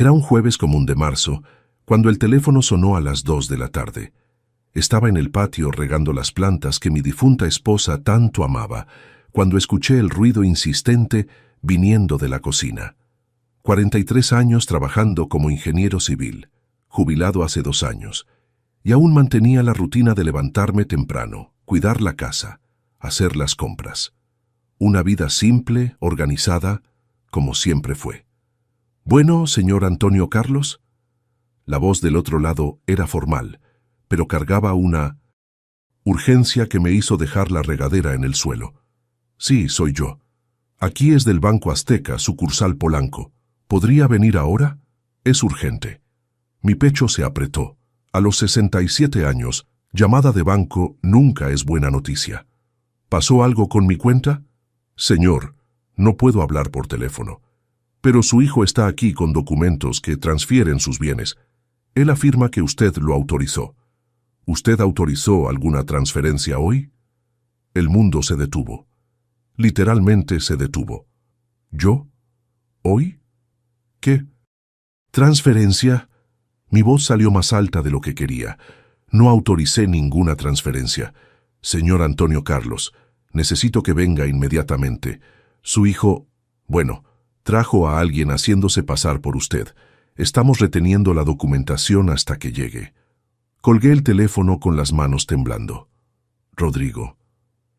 Era un jueves común de marzo, cuando el teléfono sonó a las 2 de la tarde. Estaba en el patio regando las plantas que mi difunta esposa tanto amaba, cuando escuché el ruido insistente viniendo de la cocina. 43 años trabajando como ingeniero civil, jubilado hace 2 años, y aún mantenía la rutina de levantarme temprano, cuidar la casa, hacer las compras. Una vida simple, organizada, como siempre fue. «Bueno, señor Antonio Carlos». La voz del otro lado era formal, pero cargaba una urgencia que me hizo dejar la regadera en el suelo. «Sí, soy yo. Aquí es del Banco Azteca, sucursal Polanco. ¿Podría venir ahora? Es urgente». Mi pecho se apretó. A los 67 años, llamada de banco nunca es buena noticia. ¿Pasó algo con mi cuenta? Señor, no puedo hablar por teléfono. Pero su hijo está aquí con documentos que transfieren sus bienes. Él afirma que usted lo autorizó. ¿Usted autorizó alguna transferencia hoy? El mundo se detuvo. Literalmente se detuvo. ¿Yo? ¿Hoy? ¿Qué? ¿Transferencia? Mi voz salió más alta de lo que quería. No autoricé ninguna transferencia. Señor Antonio Carlos, necesito que venga inmediatamente. Su hijo, bueno, trajo a alguien haciéndose pasar por usted. Estamos reteniendo la documentación hasta que llegue. Colgué el teléfono con las manos temblando. Rodrigo,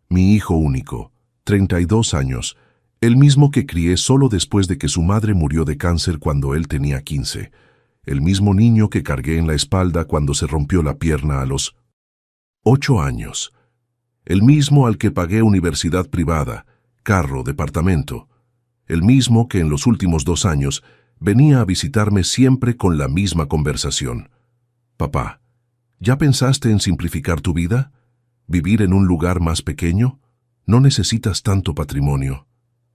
mi hijo único, 32 años, el mismo que crié solo después de que su madre murió de cáncer cuando él tenía 15. El mismo niño que cargué en la espalda cuando se rompió la pierna a los 8 años. El mismo al que pagué universidad privada, carro, departamento. El mismo que en los últimos 2 años venía a visitarme siempre con la misma conversación. Papá, ¿ya pensaste en simplificar tu vida? ¿Vivir en un lugar más pequeño? No necesitas tanto patrimonio.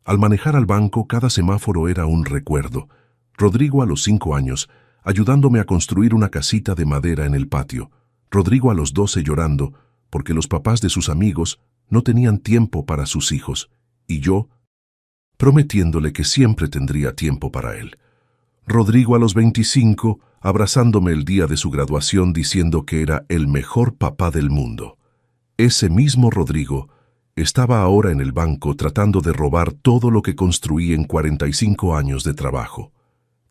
Al manejar al banco, cada semáforo era un recuerdo. Rodrigo a los 5 años, ayudándome a construir una casita de madera en el patio. Rodrigo a los 12 llorando, porque los papás de sus amigos no tenían tiempo para sus hijos, y yo, prometiéndole que siempre tendría tiempo para él. Rodrigo a los 25, abrazándome el día de su graduación diciendo que era el mejor papá del mundo. Ese mismo Rodrigo estaba ahora en el banco tratando de robar todo lo que construí en 45 años de trabajo.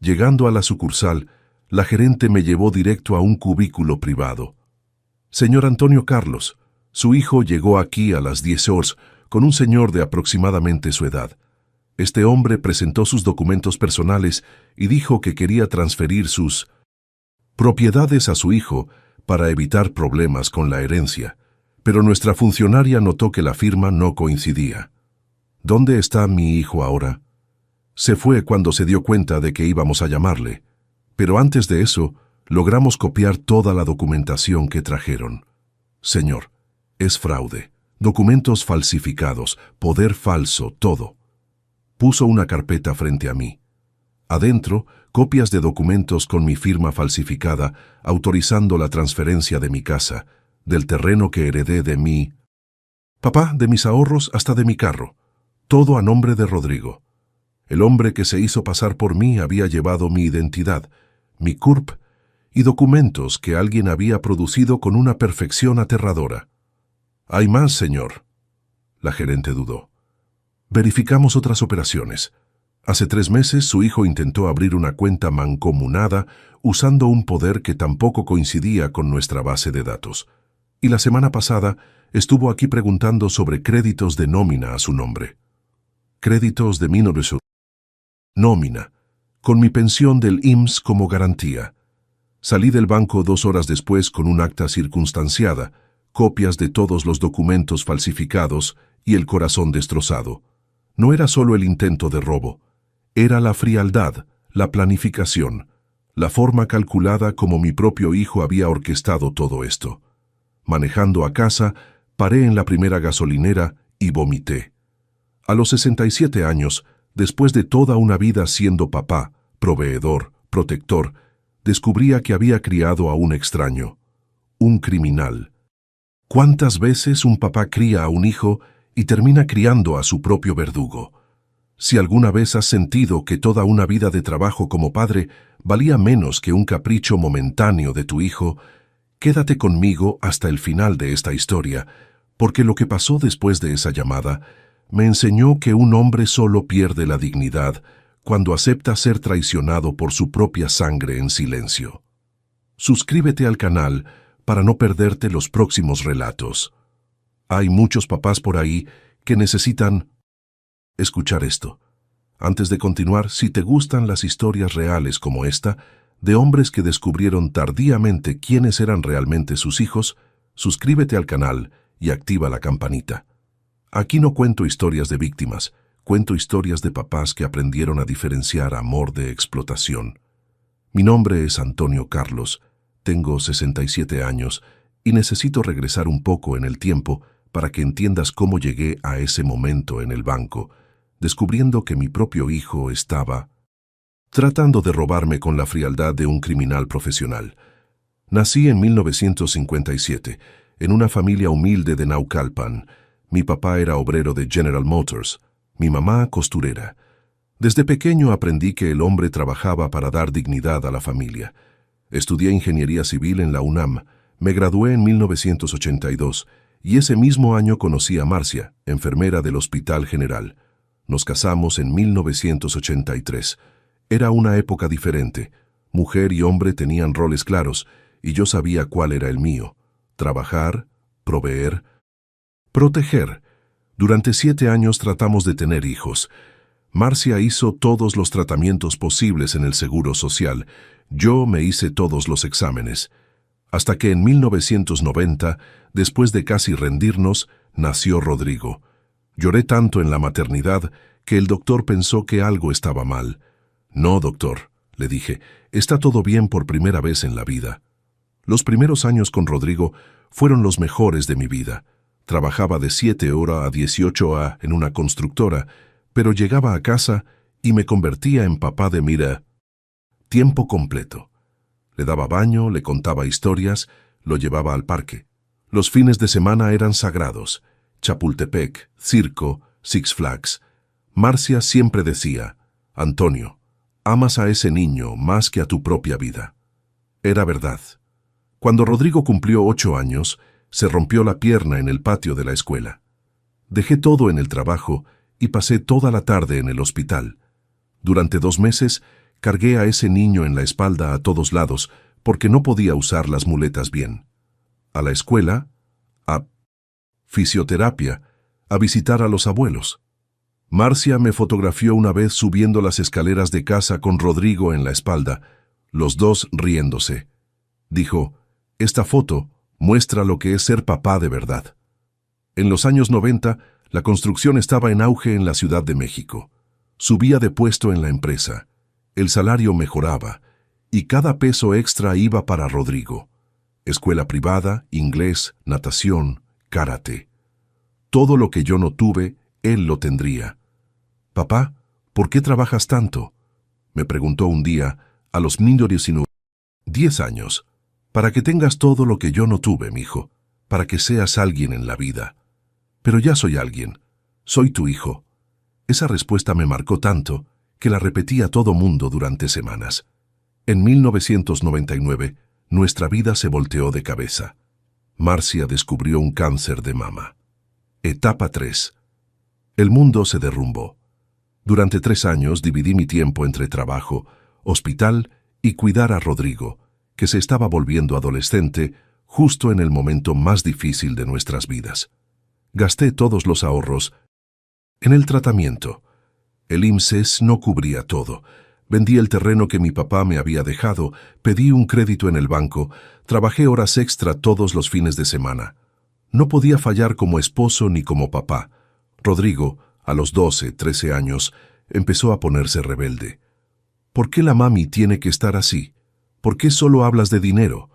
Llegando a la sucursal, la gerente me llevó directo a un cubículo privado. Señor Antonio Carlos, su hijo llegó aquí a las 10 horas con un señor de aproximadamente su edad. Este hombre presentó sus documentos personales y dijo que quería transferir sus propiedades a su hijo para evitar problemas con la herencia, pero nuestra funcionaria notó que la firma no coincidía. ¿Dónde está mi hijo ahora? Se fue cuando se dio cuenta de que íbamos a llamarle, pero antes de eso logramos copiar toda la documentación que trajeron. Señor, es fraude, documentos falsificados, poder falso, todo. Puso una carpeta frente a mí. Adentro, copias de documentos con mi firma falsificada, autorizando la transferencia de mi casa, del terreno que heredé de mi papá, de mis ahorros hasta de mi carro. Todo a nombre de Rodrigo. El hombre que se hizo pasar por mí había llevado mi identidad, mi CURP y documentos que alguien había producido con una perfección aterradora. «Hay más, señor». La gerente dudó. Verificamos otras operaciones. Hace 3 meses su hijo intentó abrir una cuenta mancomunada usando un poder que tampoco coincidía con nuestra base de datos. Y la semana pasada estuvo aquí preguntando sobre créditos de nómina a su nombre. Créditos de mi nómina, con mi pensión del IMSS como garantía. Salí del banco 2 horas después con un acta circunstanciada, copias de todos los documentos falsificados y el corazón destrozado. No era solo el intento de robo, era la frialdad, la planificación, la forma calculada como mi propio hijo había orquestado todo esto. Manejando a casa, paré en la primera gasolinera y vomité. A los 67 años, después de toda una vida siendo papá, proveedor, protector, descubría que había criado a un extraño, un criminal. ¿Cuántas veces un papá cría a un hijo y termina criando a su propio verdugo? Si alguna vez has sentido que toda una vida de trabajo como padre valía menos que un capricho momentáneo de tu hijo, quédate conmigo hasta el final de esta historia, porque lo que pasó después de esa llamada me enseñó que un hombre solo pierde la dignidad cuando acepta ser traicionado por su propia sangre en silencio. Suscríbete al canal para no perderte los próximos relatos. Hay muchos papás por ahí que necesitan escuchar esto. Antes de continuar, si te gustan las historias reales como esta, de hombres que descubrieron tardíamente quiénes eran realmente sus hijos, suscríbete al canal y activa la campanita. Aquí no cuento historias de víctimas, cuento historias de papás que aprendieron a diferenciar amor de explotación. Mi nombre es Antonio Carlos, tengo 67 años y necesito regresar un poco en el tiempo para que entiendas cómo llegué a ese momento en el banco, descubriendo que mi propio hijo estaba tratando de robarme con la frialdad de un criminal profesional. Nací en 1957, en una familia humilde de Naucalpan. Mi papá era obrero de General Motors, mi mamá costurera. Desde pequeño aprendí que el hombre trabajaba para dar dignidad a la familia. Estudié ingeniería civil en la UNAM, me gradué en 1982 y ese mismo año conocí a Marcia, enfermera del Hospital General. Nos casamos en 1983. Era una época diferente. Mujer y hombre tenían roles claros y yo sabía cuál era el mío: trabajar, proveer, proteger. Durante 7 años tratamos de tener hijos. Marcia hizo todos los tratamientos posibles en el Seguro Social. Yo me hice todos los exámenes. Hasta que en 1990, después de casi rendirnos, nació Rodrigo. Lloré tanto en la maternidad que el doctor pensó que algo estaba mal. No, doctor, le dije, está todo bien por primera vez en la vida. Los primeros años con Rodrigo fueron los mejores de mi vida. Trabajaba de 7 horas a 18 horas en una constructora, pero llegaba a casa y me convertía en papá de Mira, tiempo completo. Le daba baño, le contaba historias, lo llevaba al parque. Los fines de semana eran sagrados. Chapultepec, circo, Six Flags. Marcia siempre decía: Antonio, amas a ese niño más que a tu propia vida. Era verdad. Cuando Rodrigo cumplió 8 años, se rompió la pierna en el patio de la escuela. Dejé todo en el trabajo y pasé toda la tarde en el hospital. Durante 2 meses, cargué a ese niño en la espalda a todos lados porque no podía usar las muletas bien. A la escuela, a fisioterapia, a visitar a los abuelos. Marcia me fotografió una vez subiendo las escaleras de casa con Rodrigo en la espalda, los dos riéndose. Dijo: esta foto muestra lo que es ser papá de verdad. En los años 90, la construcción estaba en auge en la Ciudad de México. Subía de puesto en la empresa. El salario mejoraba y cada peso extra iba para Rodrigo. Escuela privada, inglés, natación, karate. Todo lo que yo no tuve, él lo tendría. Papá, ¿por qué trabajas tanto?, me preguntó un día, a los 10 años. Para que tengas todo lo que yo no tuve, mijo, para que seas alguien en la vida. Pero ya soy alguien, soy tu hijo. Esa respuesta me marcó tanto que la repetí a todo mundo durante semanas. En 1999, nuestra vida se volteó de cabeza. Marcia descubrió un cáncer de mama. Etapa 3. El mundo se derrumbó. Durante 3 años dividí mi tiempo entre trabajo, hospital y cuidar a Rodrigo, que se estaba volviendo adolescente justo en el momento más difícil de nuestras vidas. Gasté todos los ahorros en el tratamiento. El IMSS no cubría todo. Vendí el terreno que mi papá me había dejado, pedí un crédito en el banco, trabajé horas extra todos los fines de semana. No podía fallar como esposo ni como papá. Rodrigo, a los 12, 13 años, empezó a ponerse rebelde. ¿Por qué la mami tiene que estar así? ¿Por qué solo hablas de dinero?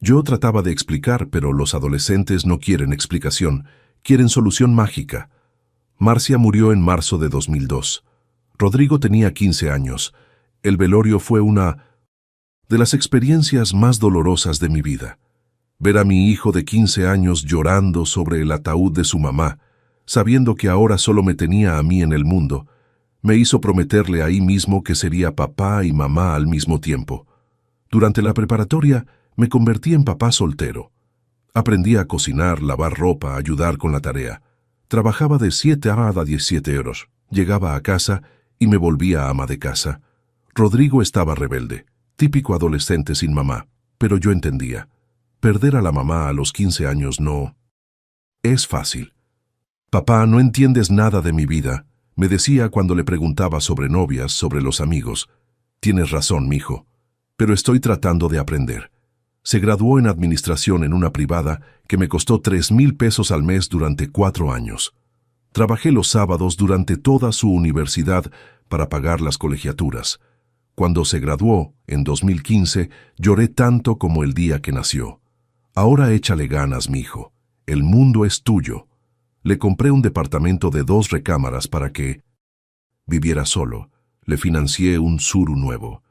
Yo trataba de explicar, pero los adolescentes no quieren explicación, quieren solución mágica. Marcia murió en marzo de 2002. Rodrigo tenía 15 años. El velorio fue una de las experiencias más dolorosas de mi vida. Ver a mi hijo de 15 años llorando sobre el ataúd de su mamá, sabiendo que ahora solo me tenía a mí en el mundo, Me hizo prometerle ahí mismo que sería papá y mamá al mismo tiempo. Durante la preparatoria me convertí en papá soltero. Aprendí a cocinar, lavar ropa, ayudar con la tarea. Trabajaba de 7 a 17 euros. Llegaba a casa y me volvía ama de casa. Rodrigo estaba rebelde, típico adolescente sin mamá, pero yo entendía. Perder a la mamá a los 15 años no es fácil. Papá, no entiendes nada de mi vida, me decía cuando le preguntaba sobre novias, sobre los amigos. Tienes razón, mijo, pero estoy tratando de aprender. Se graduó en administración en una privada que me costó 3,000 pesos al mes durante 4 años. Trabajé los sábados durante toda su universidad para pagar las colegiaturas. Cuando se graduó, en 2015, lloré tanto como el día que nació. Ahora échale ganas, mijo. El mundo es tuyo. Le compré un departamento de 2 recámaras para que viviera solo. Le financié un Tsuru nuevo.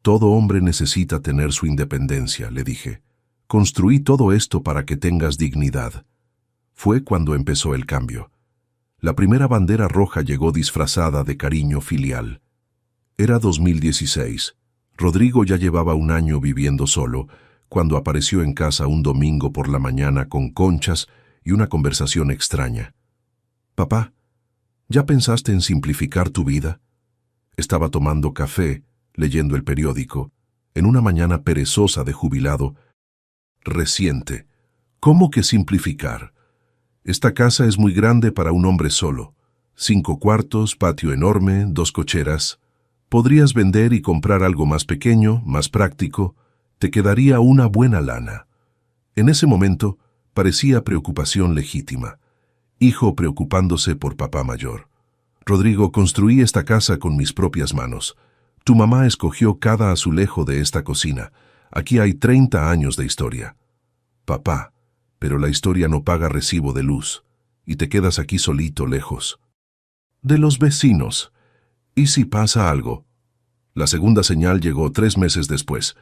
Todo hombre necesita tener su independencia, le dije. Construí todo esto para que tengas dignidad. Fue cuando empezó el cambio. La primera bandera roja llegó disfrazada de cariño filial. Era 2016. Rodrigo ya llevaba 1 año viviendo solo, cuando apareció en casa un domingo por la mañana con conchas y una conversación extraña. Papá, ¿ya pensaste en simplificar tu vida? Estaba tomando café, leyendo el periódico, en una mañana perezosa de jubilado. Reciente. ¿Cómo que simplificar? Esta casa es muy grande para un hombre solo. 5 cuartos, patio enorme, 2 cocheras. Podrías vender y comprar algo más pequeño, más práctico. Te quedaría una buena lana. En ese momento, parecía preocupación legítima. Hijo preocupándose por papá mayor. Rodrigo, construí esta casa con mis propias manos. Tu mamá escogió cada azulejo de esta cocina. Aquí hay 30 años de historia. Papá, pero la historia no paga recibo de luz, y te quedas aquí solito, lejos de los vecinos. ¿Y si pasa algo? La segunda señal llegó 3 meses después.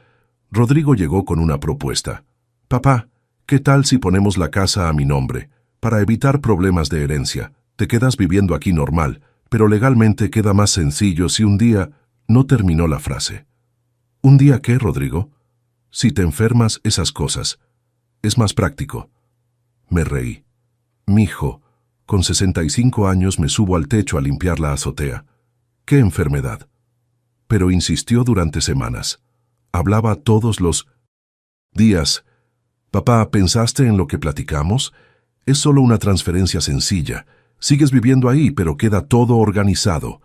Rodrigo llegó con una propuesta. Papá, ¿qué tal si ponemos la casa a mi nombre? Para evitar problemas de herencia. Te quedas viviendo aquí normal, pero legalmente queda más sencillo si un día... No terminó la frase. ¿Un día qué, Rodrigo? Si te enfermas, esas cosas. Es más práctico. Me reí. Mijo, con 65 años me subo al techo a limpiar la azotea. ¿Qué enfermedad? Pero insistió durante semanas. Hablaba todos los días. Papá, ¿pensaste en lo que platicamos? Es solo una transferencia sencilla. Sigues viviendo ahí, pero queda todo organizado.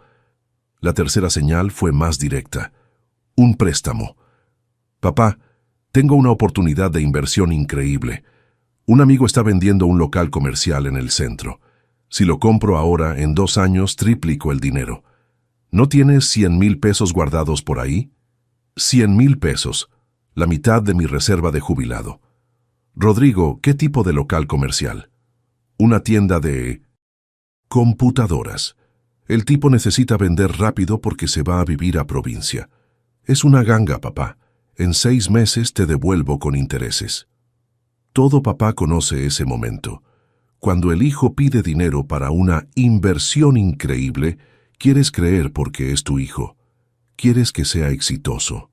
La tercera señal fue más directa. Un préstamo. Papá, tengo una oportunidad de inversión increíble. Un amigo está vendiendo un local comercial en el centro. Si lo compro ahora, en 2 años triplico el dinero. ¿No tienes 100,000 pesos guardados por ahí? 100,000 pesos, la mitad de mi reserva de jubilado. Rodrigo, ¿qué tipo de local comercial? Una tienda de computadoras. El tipo necesita vender rápido porque se va a vivir a provincia. Es una ganga, papá. En 6 meses te devuelvo con intereses. Todo papá conoce ese momento. Cuando el hijo pide dinero para una inversión increíble, quieres creer porque es tu hijo. Quieres que sea exitoso.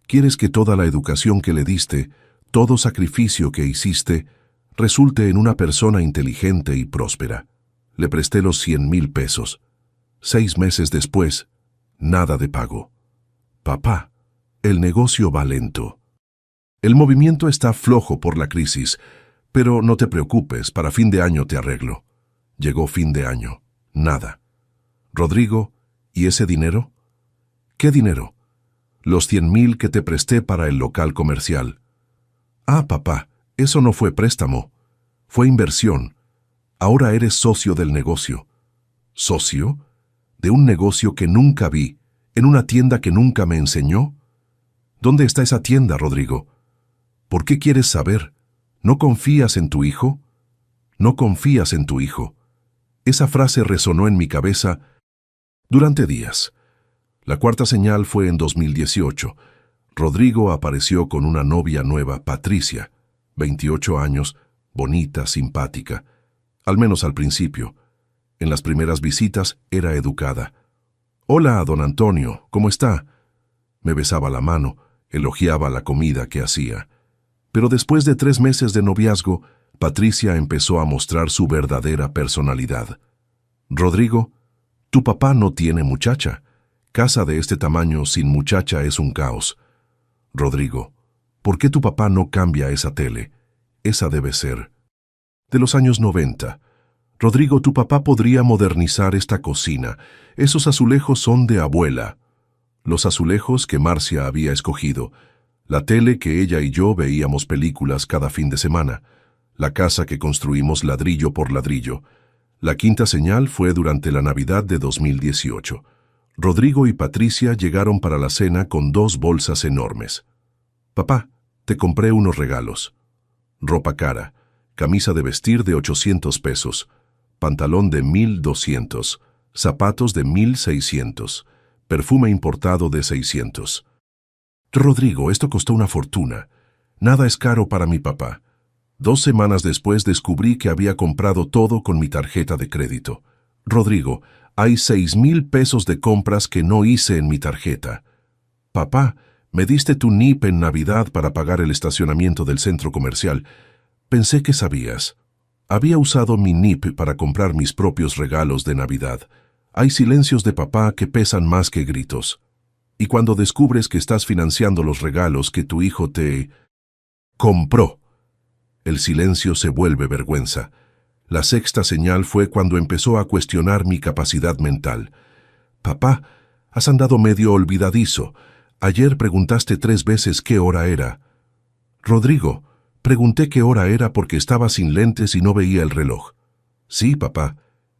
Quieres que toda la educación que le diste, todo sacrificio que hiciste, resulte en una persona inteligente y próspera. Le presté los 100,000 pesos. 6 meses después, nada de pago. Papá, el negocio va lento. El movimiento está flojo por la crisis, pero no te preocupes, para fin de año te arreglo. Llegó fin de año. Nada. Rodrigo, ¿y ese dinero? ¿Qué dinero? Los 100,000 que te presté para el local comercial. Ah, papá, eso no fue préstamo. Fue inversión. Ahora eres socio del negocio. ¿Socio? ¿De un negocio que nunca vi, en una tienda que nunca me enseñó? ¿Dónde está esa tienda, Rodrigo? ¿Por qué quieres saber? ¿No confías en tu hijo? No confías en tu hijo. Esa frase resonó en mi cabeza durante días. La cuarta señal fue en 2018. Rodrigo apareció con una novia nueva, Patricia, 28 años, bonita, simpática, al menos al principio. En las primeras visitas era educada. Hola, don Antonio, ¿cómo está? Me besaba la mano, elogiaba la comida que hacía. Pero después de 3 meses de noviazgo, Patricia empezó a mostrar su verdadera personalidad. Rodrigo, tu papá no tiene muchacha. Casa de este tamaño sin muchacha es un caos. Rodrigo, ¿por qué tu papá no cambia esa tele? Esa debe ser de los años 90. Rodrigo, tu papá podría modernizar esta cocina. Esos azulejos son de abuela. Los azulejos que Marcia había escogido. La tele que ella y yo veíamos películas cada fin de semana. La casa que construimos ladrillo por ladrillo. La quinta señal fue durante la Navidad de 2018. Rodrigo y Patricia llegaron para la cena con 2 bolsas enormes. Papá, te compré unos regalos. Ropa cara, camisa de vestir de 800 pesos, pantalón de 1,200, zapatos de 1,600, perfume importado de 600. Rodrigo, esto costó una fortuna. Nada es caro para mi papá. 2 semanas después descubrí que había comprado todo con mi tarjeta de crédito. Rodrigo, hay 6,000 pesos de compras que no hice en mi tarjeta. Papá, me diste tu NIP en Navidad para pagar el estacionamiento del centro comercial. Pensé que sabías. Había usado mi NIP para comprar mis propios regalos de Navidad. Hay silencios de papá que pesan más que gritos. Y cuando descubres que estás financiando los regalos que tu hijo te compró, el silencio se vuelve vergüenza. La sexta señal fue cuando empezó a cuestionar mi capacidad mental. Papá, has andado medio olvidadizo. Ayer preguntaste 3 veces qué hora era. Rodrigo, pregunté qué hora era porque estaba sin lentes y no veía el reloj. Sí, papá,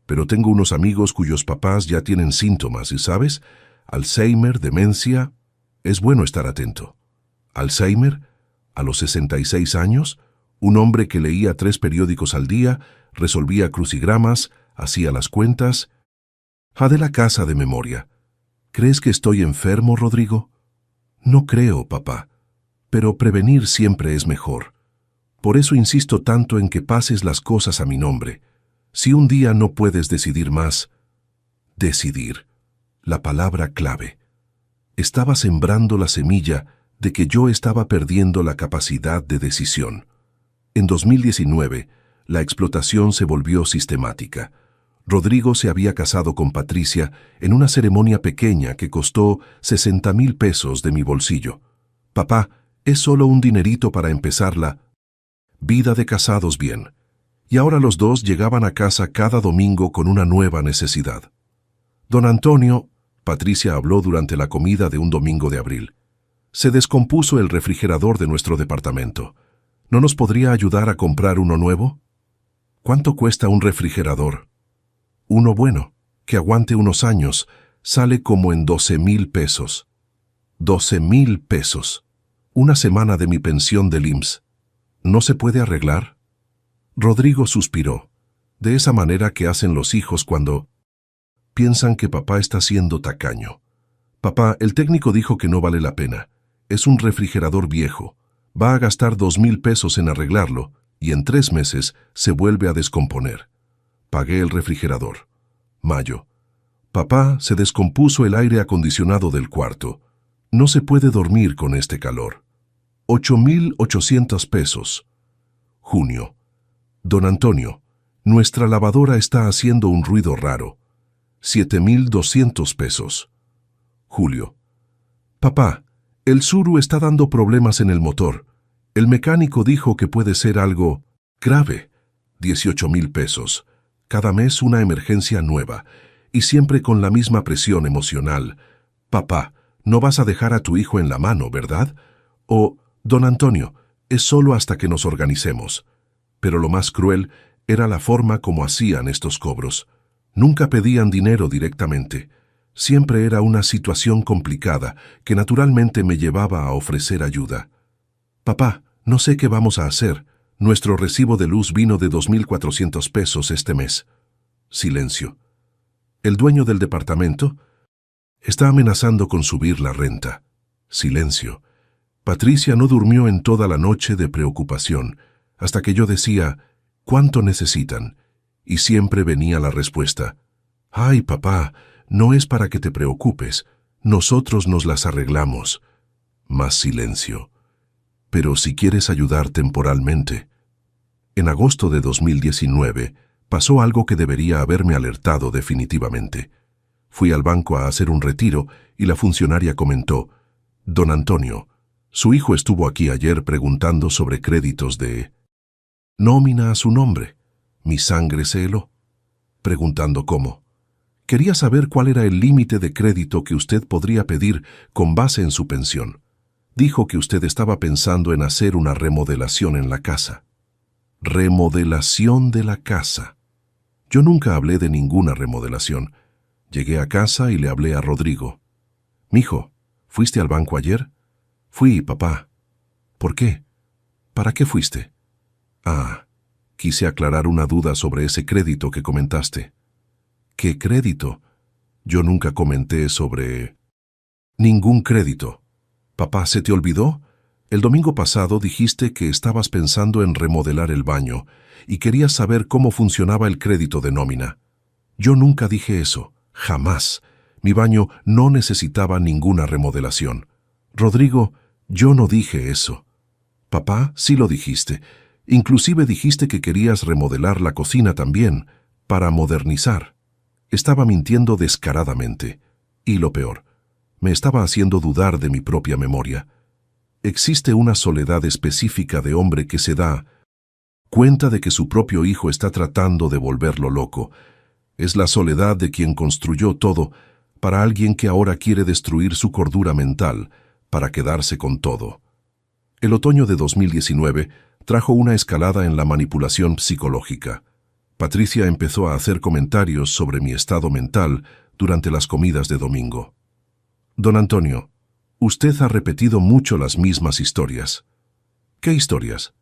pero tengo unos amigos cuyos papás ya tienen síntomas y, ¿sabes? Alzheimer, demencia. Es bueno estar atento. Alzheimer, a los 66 años, un hombre que leía 3 periódicos al día, resolvía crucigramas, hacía las cuentas. De la casa de memoria. ¿Crees que estoy enfermo, Rodrigo? No creo, papá, pero prevenir siempre es mejor. Por eso insisto tanto en que pases las cosas a mi nombre. Si un día no puedes decidir más, decidir, la palabra clave. Estaba sembrando la semilla de que yo estaba perdiendo la capacidad de decisión. En 2019, la explotación se volvió sistemática. Rodrigo se había casado con Patricia en una ceremonia pequeña que costó 60,000 pesos de mi bolsillo. Papá, es solo un dinerito para empezar la vida de casados bien. Y ahora los dos llegaban a casa cada domingo con una nueva necesidad. Don Antonio, Patricia habló durante la comida de un domingo de abril. Se descompuso el refrigerador de nuestro departamento. ¿No nos podría ayudar a comprar uno nuevo? ¿Cuánto cuesta un refrigerador? Uno bueno, que aguante unos años, sale como en 12,000 pesos. 12,000 pesos. Una semana de mi pensión del IMSS. ¿No se puede arreglar? Rodrigo suspiró, de esa manera que hacen los hijos cuando piensan que papá está siendo tacaño. Papá, el técnico dijo que no vale la pena. Es un refrigerador viejo. Va a gastar 2,000 pesos en arreglarlo y en 3 meses se vuelve a descomponer. Pagué el refrigerador. Mayo. Papá, se descompuso el aire acondicionado del cuarto. No se puede dormir con este calor. 8,800 pesos. Junio. Don Antonio, nuestra lavadora está haciendo un ruido raro. 7,200 pesos. Julio. Papá, el Tsuru está dando problemas en el motor. El mecánico dijo que puede ser algo grave. 18,000 pesos. Cada mes una emergencia nueva, y siempre con la misma presión emocional. Papá, no vas a dejar a tu hijo en la mano, ¿verdad? O, don Antonio, es solo hasta que nos organicemos. Pero lo más cruel era la forma como hacían estos cobros. Nunca pedían dinero directamente. Siempre era una situación complicada que naturalmente me llevaba a ofrecer ayuda. Papá, no sé qué vamos a hacer. Nuestro recibo de luz vino de 2,400 pesos este mes. Silencio. ¿El dueño del departamento? Está amenazando con subir la renta. Silencio. Patricia no durmió en toda la noche de preocupación, hasta que yo decía, ¿cuánto necesitan? Y siempre venía la respuesta, ¡ay, papá! No es para que te preocupes. Nosotros nos las arreglamos. Más silencio. Pero si quieres ayudar temporalmente. En agosto de 2019 pasó algo que debería haberme alertado definitivamente. Fui al banco a hacer un retiro y la funcionaria comentó: «Don Antonio, su hijo estuvo aquí ayer preguntando sobre créditos de nómina a su nombre. Mi sangre se heló. Preguntando cómo. Quería saber cuál era el límite de crédito que usted podría pedir con base en su pensión. Dijo que usted estaba pensando en hacer una remodelación en la casa». Remodelación de la casa. Yo nunca hablé de ninguna remodelación. Llegué a casa y le hablé a Rodrigo. «Mijo, ¿fuiste al banco ayer?» «Fui, papá». «¿Por qué? ¿Para qué fuiste?» «Ah, quise aclarar una duda sobre ese crédito que comentaste». «¿Qué crédito?» Yo nunca comenté sobre ningún crédito. «Papá, ¿se te olvidó? El domingo pasado dijiste que estabas pensando en remodelar el baño y querías saber cómo funcionaba el crédito de nómina». «Yo nunca dije eso, jamás. Mi baño no necesitaba ninguna remodelación». «Rodrigo, yo no dije eso». «Papá, sí lo dijiste. Inclusive dijiste que querías remodelar la cocina también, para modernizar». Estaba mintiendo descaradamente. Y lo peor, me estaba haciendo dudar de mi propia memoria. Existe una soledad específica de hombre que se da cuenta de que su propio hijo está tratando de volverlo loco. Es la soledad de quien construyó todo para alguien que ahora quiere destruir su cordura mental para quedarse con todo. El otoño de 2019 trajo una escalada en la manipulación psicológica. Patricia empezó a hacer comentarios sobre mi estado mental durante las comidas de domingo. «Don Antonio, usted ha repetido mucho las mismas historias». «¿Qué historias?»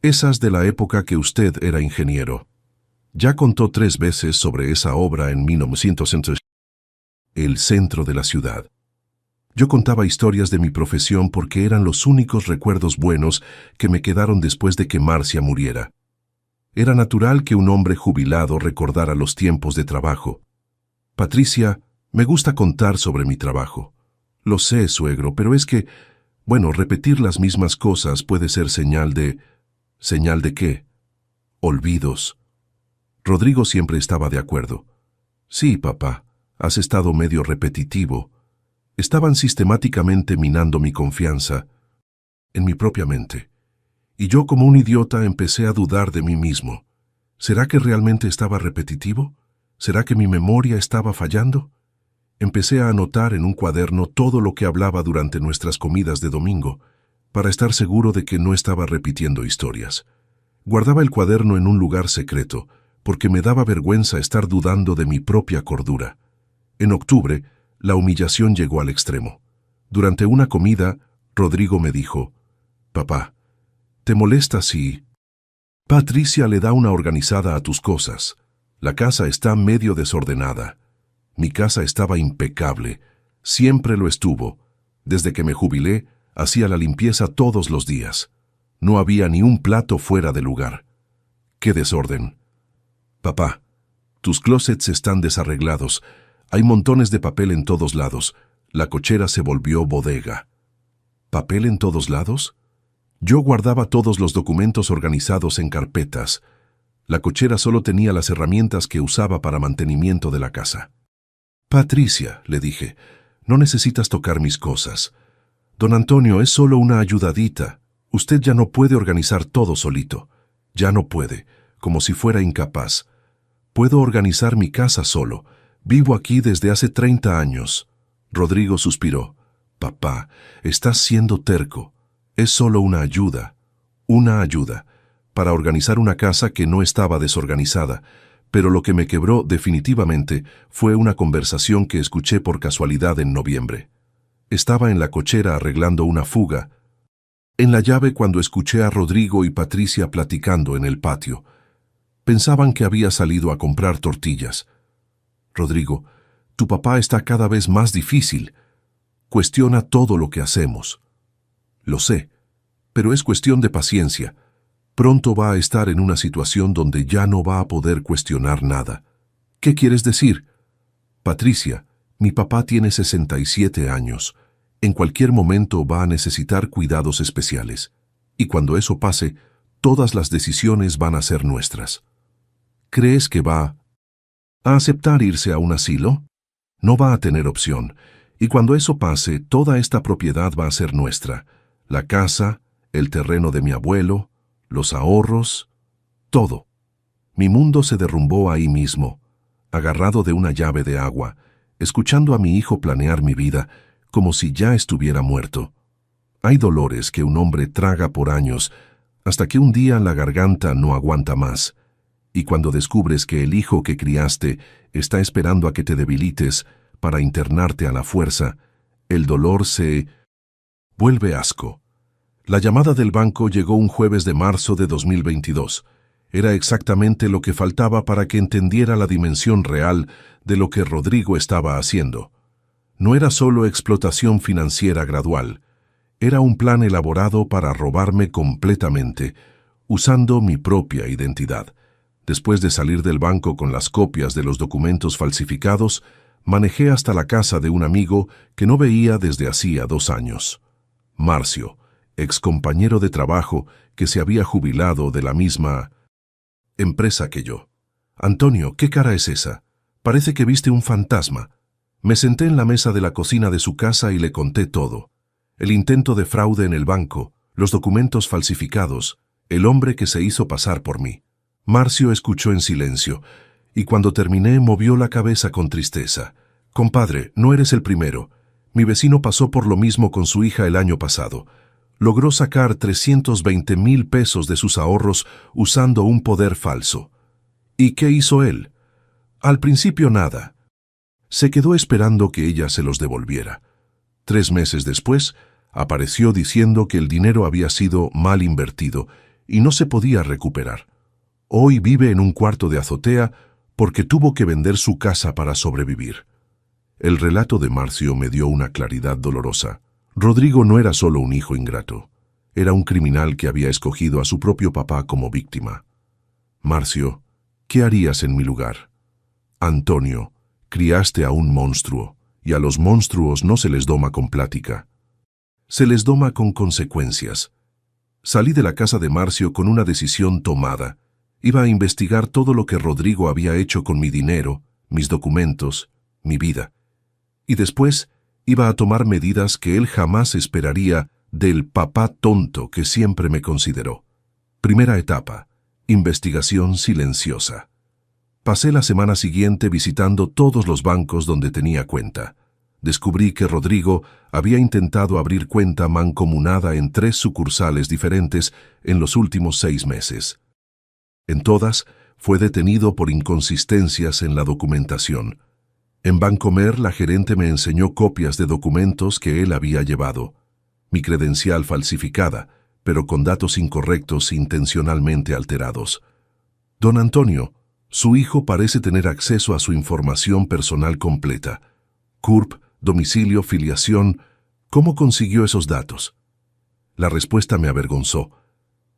«Esas de la época que usted era ingeniero. Ya contó 3 veces sobre esa obra en 1900, el centro de la ciudad». Yo contaba historias de mi profesión porque eran los únicos recuerdos buenos que me quedaron después de que Marcia muriera. Era natural que un hombre jubilado recordara los tiempos de trabajo. «Patricia, me gusta contar sobre mi trabajo». «Lo sé, suegro, pero es que, bueno, repetir las mismas cosas puede ser señal de... ¿Señal de qué?» «Olvidos». Rodrigo siempre estaba de acuerdo. «Sí, papá, has estado medio repetitivo». Estaban sistemáticamente minando mi confianza en mi propia mente. Y yo como un idiota empecé a dudar de mí mismo. ¿Será que realmente estaba repetitivo? ¿Será que mi memoria estaba fallando? Empecé a anotar en un cuaderno todo lo que hablaba durante nuestras comidas de domingo, para estar seguro de que no estaba repitiendo historias. Guardaba el cuaderno en un lugar secreto, porque me daba vergüenza estar dudando de mi propia cordura. En octubre, la humillación llegó al extremo. Durante una comida, Rodrigo me dijo: «Papá, ¿te molesta si Patricia le da una organizada a tus cosas? La casa está medio desordenada». Mi casa estaba impecable. Siempre lo estuvo. Desde que me jubilé, hacía la limpieza todos los días. No había ni un plato fuera de lugar. ¡Qué desorden! «Papá, tus closets están desarreglados. Hay montones de papel en todos lados. La cochera se volvió bodega». ¿Papel en todos lados? Yo guardaba todos los documentos organizados en carpetas. La cochera solo tenía las herramientas que usaba para mantenimiento de la casa. «Patricia», le dije, «no necesitas tocar mis cosas. Don Antonio es solo una ayudadita. Usted ya no puede organizar todo solito. Ya no puede, como si fuera incapaz. Puedo organizar mi casa solo. Vivo aquí desde hace 30 años». Rodrigo suspiró. «Papá, estás siendo terco. Es solo una ayuda. Una ayuda. Para organizar una casa que no estaba desorganizada». Pero lo que me quebró definitivamente fue una conversación que escuché por casualidad en noviembre. Estaba en la cochera arreglando una fuga en la llave cuando escuché a Rodrigo y Patricia platicando en el patio. Pensaban que había salido a comprar tortillas. «Rodrigo, tu papá está cada vez más difícil. Cuestiona todo lo que hacemos». «Lo sé, pero es cuestión de paciencia. Pronto va a estar en una situación donde ya no va a poder cuestionar nada». «¿Qué quieres decir?» Patricia, mi papá tiene 67 años. En cualquier momento va a necesitar cuidados especiales. Y cuando eso pase, todas las decisiones van a ser nuestras. ¿Crees que va a aceptar irse a un asilo? No va a tener opción. Y cuando eso pase, toda esta propiedad va a ser nuestra. La casa, el terreno de mi abuelo, los ahorros, todo. Mi mundo se derrumbó ahí mismo, agarrado de una llave de agua, escuchando a mi hijo planear mi vida como si ya estuviera muerto. Hay dolores que un hombre traga por años, hasta que un día la garganta no aguanta más. Y cuando descubres que el hijo que criaste está esperando a que te debilites para internarte a la fuerza, el dolor se vuelve asco. La llamada del banco llegó un jueves de marzo de 2022. Era exactamente lo que faltaba para que entendiera la dimensión real de lo que Rodrigo estaba haciendo. No era solo explotación financiera gradual, era un plan elaborado para robarme completamente, usando mi propia identidad. Después de salir del banco con las copias de los documentos falsificados, manejé hasta la casa de un amigo que no veía desde hacía 2 años. Marcio, excompañero de trabajo que se había jubilado de la misma empresa que yo. Antonio, ¿qué cara es esa? Parece que viste un fantasma. Me senté en la mesa de la cocina de su casa y le conté todo. El intento de fraude en el banco, los documentos falsificados, el hombre que se hizo pasar por mí. Marcio escuchó en silencio, y cuando terminé movió la cabeza con tristeza. Compadre, no eres el primero. Mi vecino pasó por lo mismo con su hija el año pasado. Logró sacar 320,000 pesos de sus ahorros usando un poder falso. ¿Y qué hizo él? Al principio nada. Se quedó esperando que ella se los devolviera. 3 meses después, apareció diciendo que el dinero había sido mal invertido y no se podía recuperar. Hoy vive en un cuarto de azotea porque tuvo que vender su casa para sobrevivir. El relato de Marcio me dio una claridad dolorosa. Rodrigo no era solo un hijo ingrato. Era un criminal que había escogido a su propio papá como víctima. Marcio, ¿qué harías en mi lugar? Antonio, criaste a un monstruo, y a los monstruos no se les doma con plática. Se les doma con consecuencias. Salí de la casa de Marcio con una decisión tomada. Iba a investigar todo lo que Rodrigo había hecho con mi dinero, mis documentos, mi vida. Y después iba a tomar medidas que él jamás esperaría del papá tonto que siempre me consideró. Primera etapa: investigación silenciosa. Pasé la semana siguiente visitando todos los bancos donde tenía cuenta. Descubrí que Rodrigo había intentado abrir cuenta mancomunada en 3 sucursales diferentes en los últimos 6 meses. En todas, fue detenido por inconsistencias en la documentación. En Bancomer, la gerente me enseñó copias de documentos que él había llevado. Mi credencial falsificada, pero con datos incorrectos intencionalmente alterados. Don Antonio, su hijo parece tener acceso a su información personal completa. CURP, domicilio, filiación. ¿Cómo consiguió esos datos? La respuesta me avergonzó.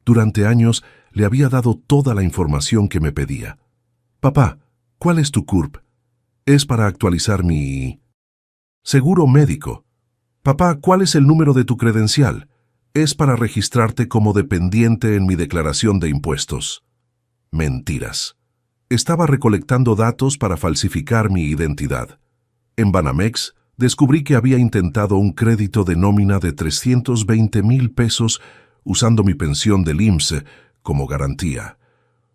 Durante años le había dado toda la información que me pedía. Papá, ¿cuál es tu CURP? Es para actualizar mi seguro médico. Papá, ¿cuál es el número de tu credencial? Es para registrarte como dependiente en mi declaración de impuestos. Mentiras. Estaba recolectando datos para falsificar mi identidad. En Banamex, descubrí que había intentado un crédito de nómina de 320,000 pesos usando mi pensión del IMSS como garantía.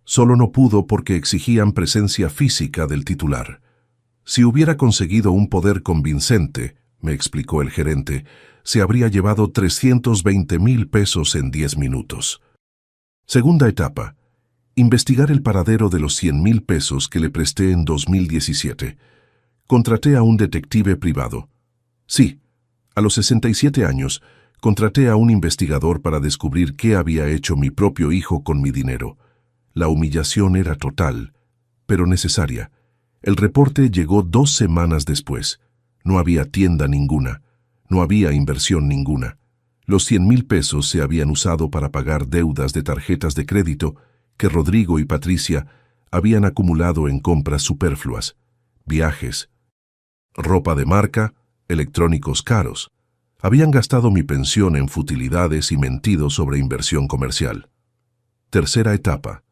Solo no pudo porque exigían presencia física del titular. Si hubiera conseguido un poder convincente, me explicó el gerente, se habría llevado 320,000 pesos en 10 minutos. Segunda etapa: investigar el paradero de los 100,000 pesos que le presté en 2017. Contraté a un detective privado. Sí, a los 67 años, contraté a un investigador para descubrir qué había hecho mi propio hijo con mi dinero. La humillación era total, pero necesaria. El reporte llegó 2 semanas después. No había tienda ninguna. No había inversión ninguna. Los 100,000 pesos se habían usado para pagar deudas de tarjetas de crédito que Rodrigo y Patricia habían acumulado en compras superfluas, viajes, ropa de marca, electrónicos caros. Habían gastado mi pensión en futilidades y mentido sobre inversión comercial. Tercera etapa.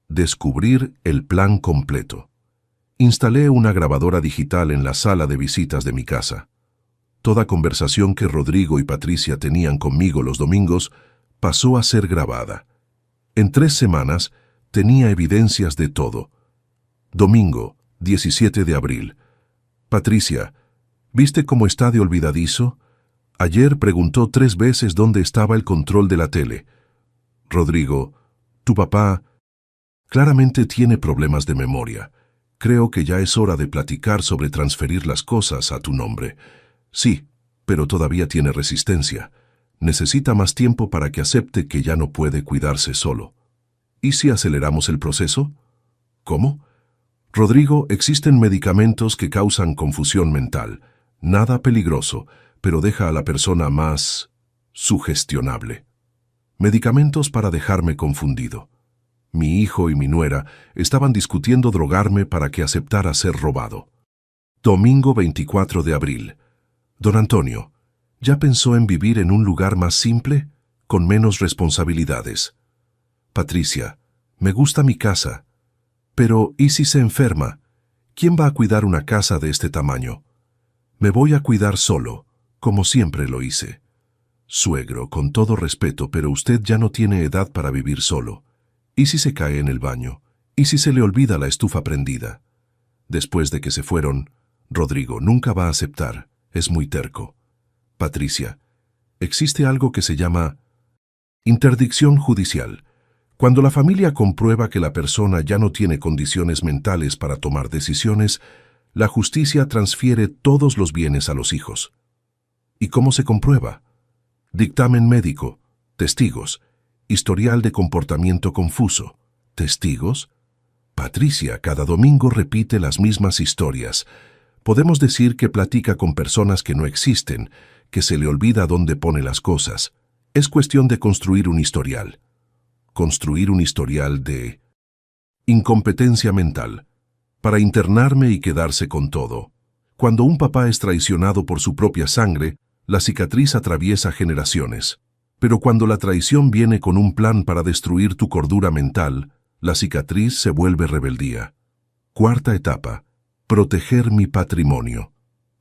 Descubrir el plan completo. Instalé una grabadora digital en la sala de visitas de mi casa. Toda conversación que Rodrigo y Patricia tenían conmigo los domingos pasó a ser grabada. En 3 semanas tenía evidencias de todo. Domingo, 17 de abril. Patricia, ¿viste cómo está de olvidadizo? Ayer preguntó 3 veces dónde estaba el control de la tele. Rodrigo, tu papá claramente tiene problemas de memoria. Creo que ya es hora de platicar sobre transferir las cosas a tu nombre. Sí, pero todavía tiene resistencia. Necesita más tiempo para que acepte que ya no puede cuidarse solo. ¿Y si aceleramos el proceso? ¿Cómo? Rodrigo, existen medicamentos que causan confusión mental. Nada peligroso, pero deja a la persona más sugestionable. Medicamentos para dejarme confundido. Mi hijo y mi nuera estaban discutiendo drogarme para que aceptara ser robado. Domingo 24 de abril. Don Antonio, ¿ya pensó en vivir en un lugar más simple, con menos responsabilidades? Patricia, me gusta mi casa. Pero, ¿y si se enferma? ¿Quién va a cuidar una casa de este tamaño? Me voy a cuidar solo, como siempre lo hice. Suegro, con todo respeto, pero usted ya no tiene edad para vivir solo. ¿Y si se cae en el baño? ¿Y si se le olvida la estufa prendida? Después de que se fueron, Rodrigo nunca va a aceptar. Es muy terco. Patricia, existe algo que se llama interdicción judicial. Cuando la familia comprueba que la persona ya no tiene condiciones mentales para tomar decisiones, la justicia transfiere todos los bienes a los hijos. ¿Y cómo se comprueba? Dictamen médico, testigos, historial de comportamiento confuso, testigos. Patricia cada domingo repite las mismas historias. Podemos decir que platica con personas que no existen, que se le olvida dónde pone las cosas. Es cuestión de construir un historial. Construir un historial de incompetencia mental, para internarme y quedarse con todo. Cuando un papá es traicionado por su propia sangre, la cicatriz atraviesa generaciones. Pero cuando la traición viene con un plan para destruir tu cordura mental, la cicatriz se vuelve rebeldía. Cuarta etapa. Proteger mi patrimonio.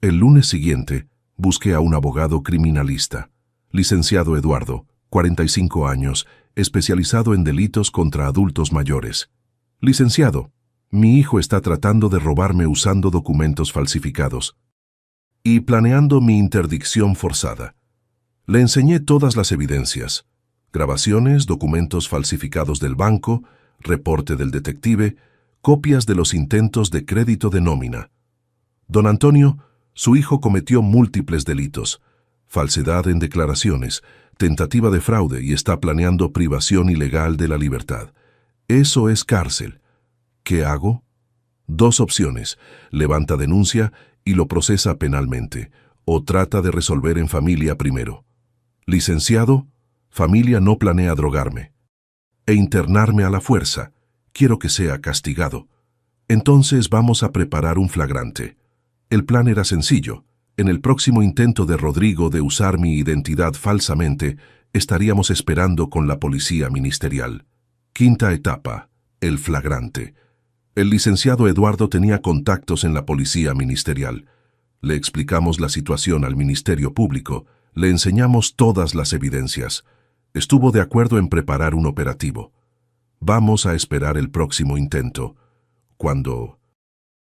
El lunes siguiente, busqué a un abogado criminalista. Licenciado Eduardo, 45 años, especializado en delitos contra adultos mayores. Licenciado, mi hijo está tratando de robarme usando documentos falsificados y planeando mi interdicción forzada. Le enseñé todas las evidencias: grabaciones, documentos falsificados del banco, reporte del detective, copias de los intentos de crédito de nómina. Don Antonio, su hijo cometió múltiples delitos: falsedad en declaraciones, tentativa de fraude y está planeando privación ilegal de la libertad. Eso es cárcel. ¿Qué hago? 2 opciones: levanta denuncia y lo procesa penalmente, o trata de resolver en familia primero. Licenciado, familia no planea drogarme e internarme a la fuerza. Quiero que sea castigado. Entonces vamos a preparar un flagrante. El plan era sencillo. En el próximo intento de Rodrigo de usar mi identidad falsamente, estaríamos esperando con la policía ministerial. Quinta etapa. El flagrante. El licenciado Eduardo tenía contactos en la policía ministerial. Le explicamos la situación al Ministerio Público, le enseñamos todas las evidencias. Estuvo de acuerdo en preparar un operativo. Vamos a esperar el próximo intento. Cuando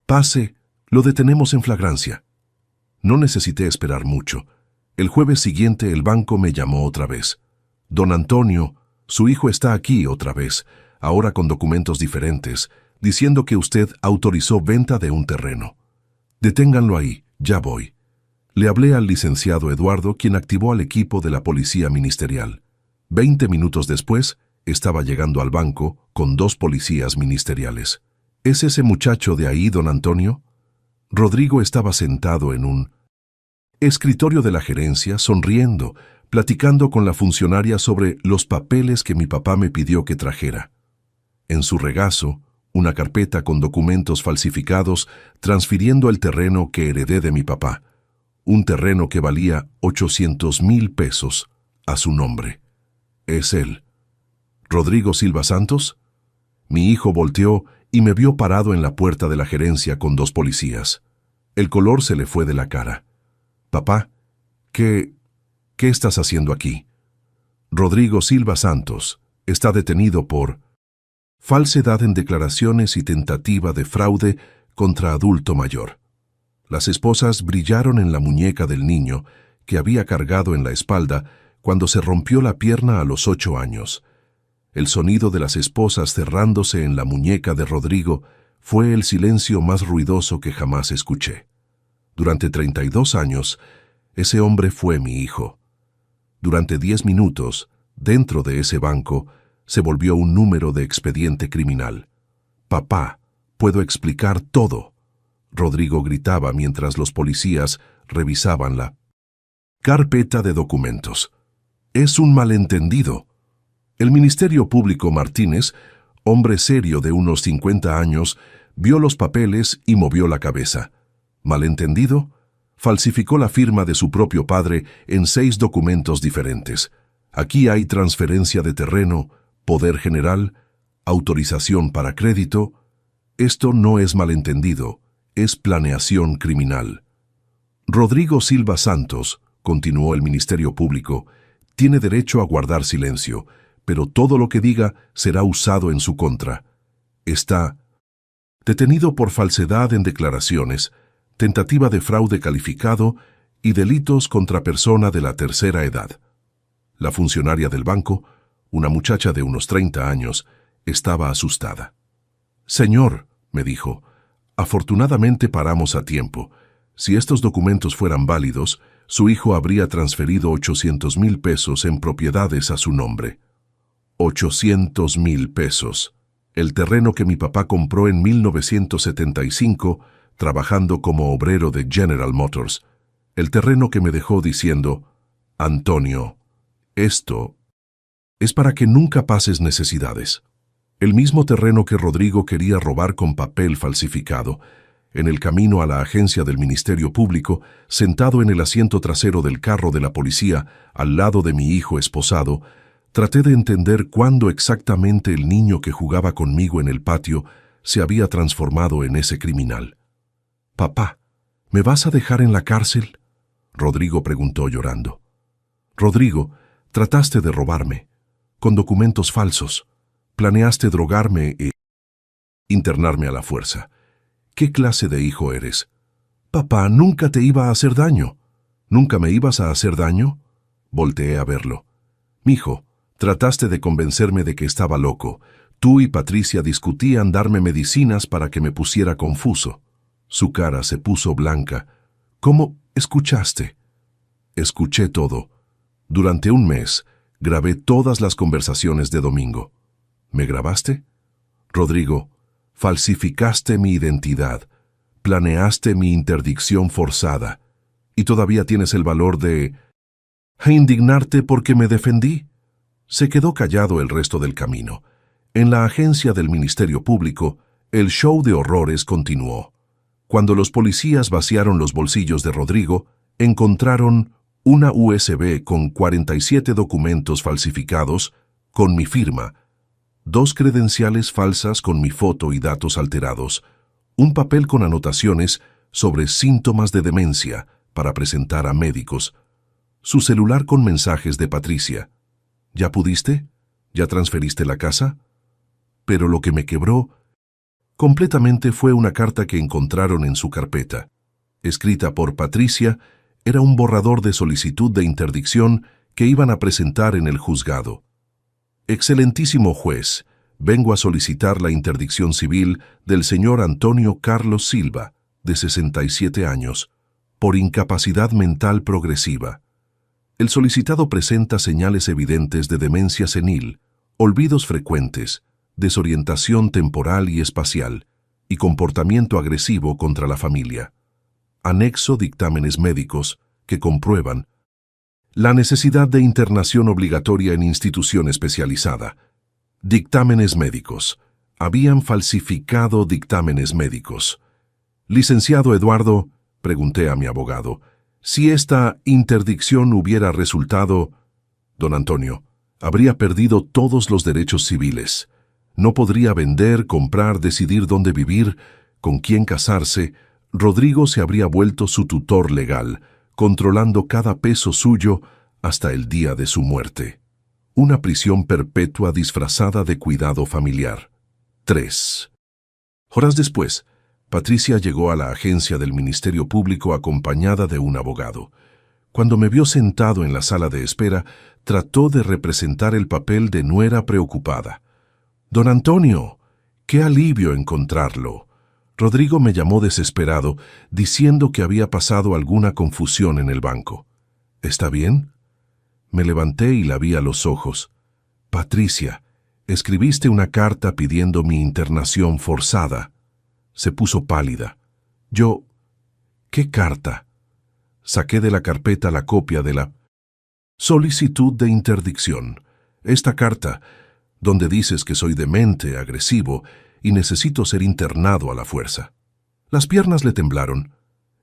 pase, lo detenemos en flagrancia. No necesité esperar mucho. El jueves siguiente el banco me llamó otra vez. Don Antonio, su hijo está aquí otra vez, ahora con documentos diferentes, diciendo que usted autorizó venta de un terreno. Deténganlo ahí, ya voy. Le hablé al licenciado Eduardo, quien activó al equipo de la policía ministerial. 20 minutos después, estaba llegando al banco con 2 policías ministeriales. ¿Es ese muchacho de ahí, don Antonio? Rodrigo estaba sentado en un escritorio de la gerencia, sonriendo, platicando con la funcionaria sobre los papeles que mi papá me pidió que trajera. En su regazo, una carpeta con documentos falsificados transfiriendo el terreno que heredé de mi papá, un terreno que valía 800,000 pesos a su nombre. ¿Es él Rodrigo Silva Santos? Mi hijo volteó y me vio parado en la puerta de la gerencia con 2 policías. El color se le fue de la cara. Papá, ¿qué estás haciendo aquí? Rodrigo Silva Santos está detenido por falsedad en declaraciones y tentativa de fraude contra adulto mayor. Las esposas brillaron en la muñeca del niño que había cargado en la espalda cuando se rompió la pierna a los 8 años. El sonido de las esposas cerrándose en la muñeca de Rodrigo fue el silencio más ruidoso que jamás escuché. Durante 32 años, ese hombre fue mi hijo. Durante 10 minutos, dentro de ese banco, se volvió un número de expediente criminal. Papá, puedo explicar todo, Rodrigo gritaba mientras los policías revisaban la carpeta de documentos. Es un malentendido. El Ministerio Público Martínez, hombre serio de unos 50 años, vio los papeles y movió la cabeza. ¿Malentendido? Falsificó la firma de su propio padre en 6 documentos diferentes. Aquí hay transferencia de terreno, poder general, autorización para crédito. Esto no es malentendido, es planeación criminal. Rodrigo Silva Santos, continuó el Ministerio Público, tiene derecho a guardar silencio, pero todo lo que diga será usado en su contra. Está detenido por falsedad en declaraciones, tentativa de fraude calificado y delitos contra persona de la tercera edad. La funcionaria del banco, una muchacha de unos 30 años, estaba asustada. «Señor», me dijo, «afortunadamente paramos a tiempo. Si estos documentos fueran válidos, su hijo habría transferido 800,000 pesos en propiedades a su nombre». 800,000 pesos. El terreno que mi papá compró en 1975, trabajando como obrero de General Motors. El terreno que me dejó diciendo, «Antonio, esto es para que nunca pases necesidades». El mismo terreno que Rodrigo quería robar con papel falsificado. En el camino a la agencia del Ministerio Público, sentado en el asiento trasero del carro de la policía, al lado de mi hijo esposado, traté de entender cuándo exactamente el niño que jugaba conmigo en el patio se había transformado en ese criminal. «Papá, ¿me vas a dejar en la cárcel?», Rodrigo preguntó llorando. «Rodrigo, trataste de robarme, con documentos falsos. Planeaste drogarme e internarme a la fuerza. ¿Qué clase de hijo eres?» «Papá, nunca te iba a hacer daño». «¿Nunca me ibas a hacer daño?». Volteé a verlo. «Mijo, trataste de convencerme de que estaba loco. Tú y Patricia discutían darme medicinas para que me pusiera confuso». Su cara se puso blanca. «¿Cómo escuchaste?» «Escuché todo. Durante un mes, grabé todas las conversaciones de Domingo». «¿Me grabaste?» «Rodrigo, falsificaste mi identidad, planeaste mi interdicción forzada, y todavía tienes el valor de indignarte porque me defendí». Se quedó callado el resto del camino. En la agencia del Ministerio Público, el show de horrores continuó. Cuando los policías vaciaron los bolsillos de Rodrigo, encontraron una USB con 47 documentos falsificados, con mi firma, 2 credenciales falsas con mi foto y datos alterados, un papel con anotaciones sobre síntomas de demencia para presentar a médicos, su celular con mensajes de Patricia. «¿Ya pudiste? ¿Ya transferiste la casa?». Pero lo que me quebró completamente fue una carta que encontraron en su carpeta. Escrita por Patricia, era un borrador de solicitud de interdicción que iban a presentar en el juzgado. «Excelentísimo juez, vengo a solicitar la interdicción civil del señor Antonio Carlos Silva, de 67 años, por incapacidad mental progresiva. El solicitado presenta señales evidentes de demencia senil, olvidos frecuentes, desorientación temporal y espacial, y comportamiento agresivo contra la familia. Anexo dictámenes médicos que comprueban la necesidad de internación obligatoria en institución especializada. Dictámenes médicos. Habían falsificado dictámenes médicos. Licenciado Eduardo, pregunté a mi abogado, si esta interdicción hubiera resultado... Don Antonio, habría perdido todos los derechos civiles. No podría vender, comprar, decidir dónde vivir, con quién casarse. Rodrigo se habría vuelto su tutor legal, controlando cada peso suyo hasta el día de su muerte. Una prisión perpetua disfrazada de cuidado familiar. 3. Horas después, Patricia llegó a la agencia del Ministerio Público acompañada de un abogado. Cuando me vio sentado en la sala de espera, trató de representar el papel de nuera preocupada. «Don Antonio, qué alivio encontrarlo». Rodrigo me llamó desesperado, diciendo que había pasado alguna confusión en el banco. «¿Está bien?» Me levanté y la vi a los ojos. «Patricia, escribiste una carta pidiendo mi internación forzada». Se puso pálida. Yo... ¿Qué carta? Saqué de la carpeta la copia de la solicitud de interdicción. Esta carta, donde dices que soy demente, agresivo y necesito ser internado a la fuerza. Las piernas le temblaron.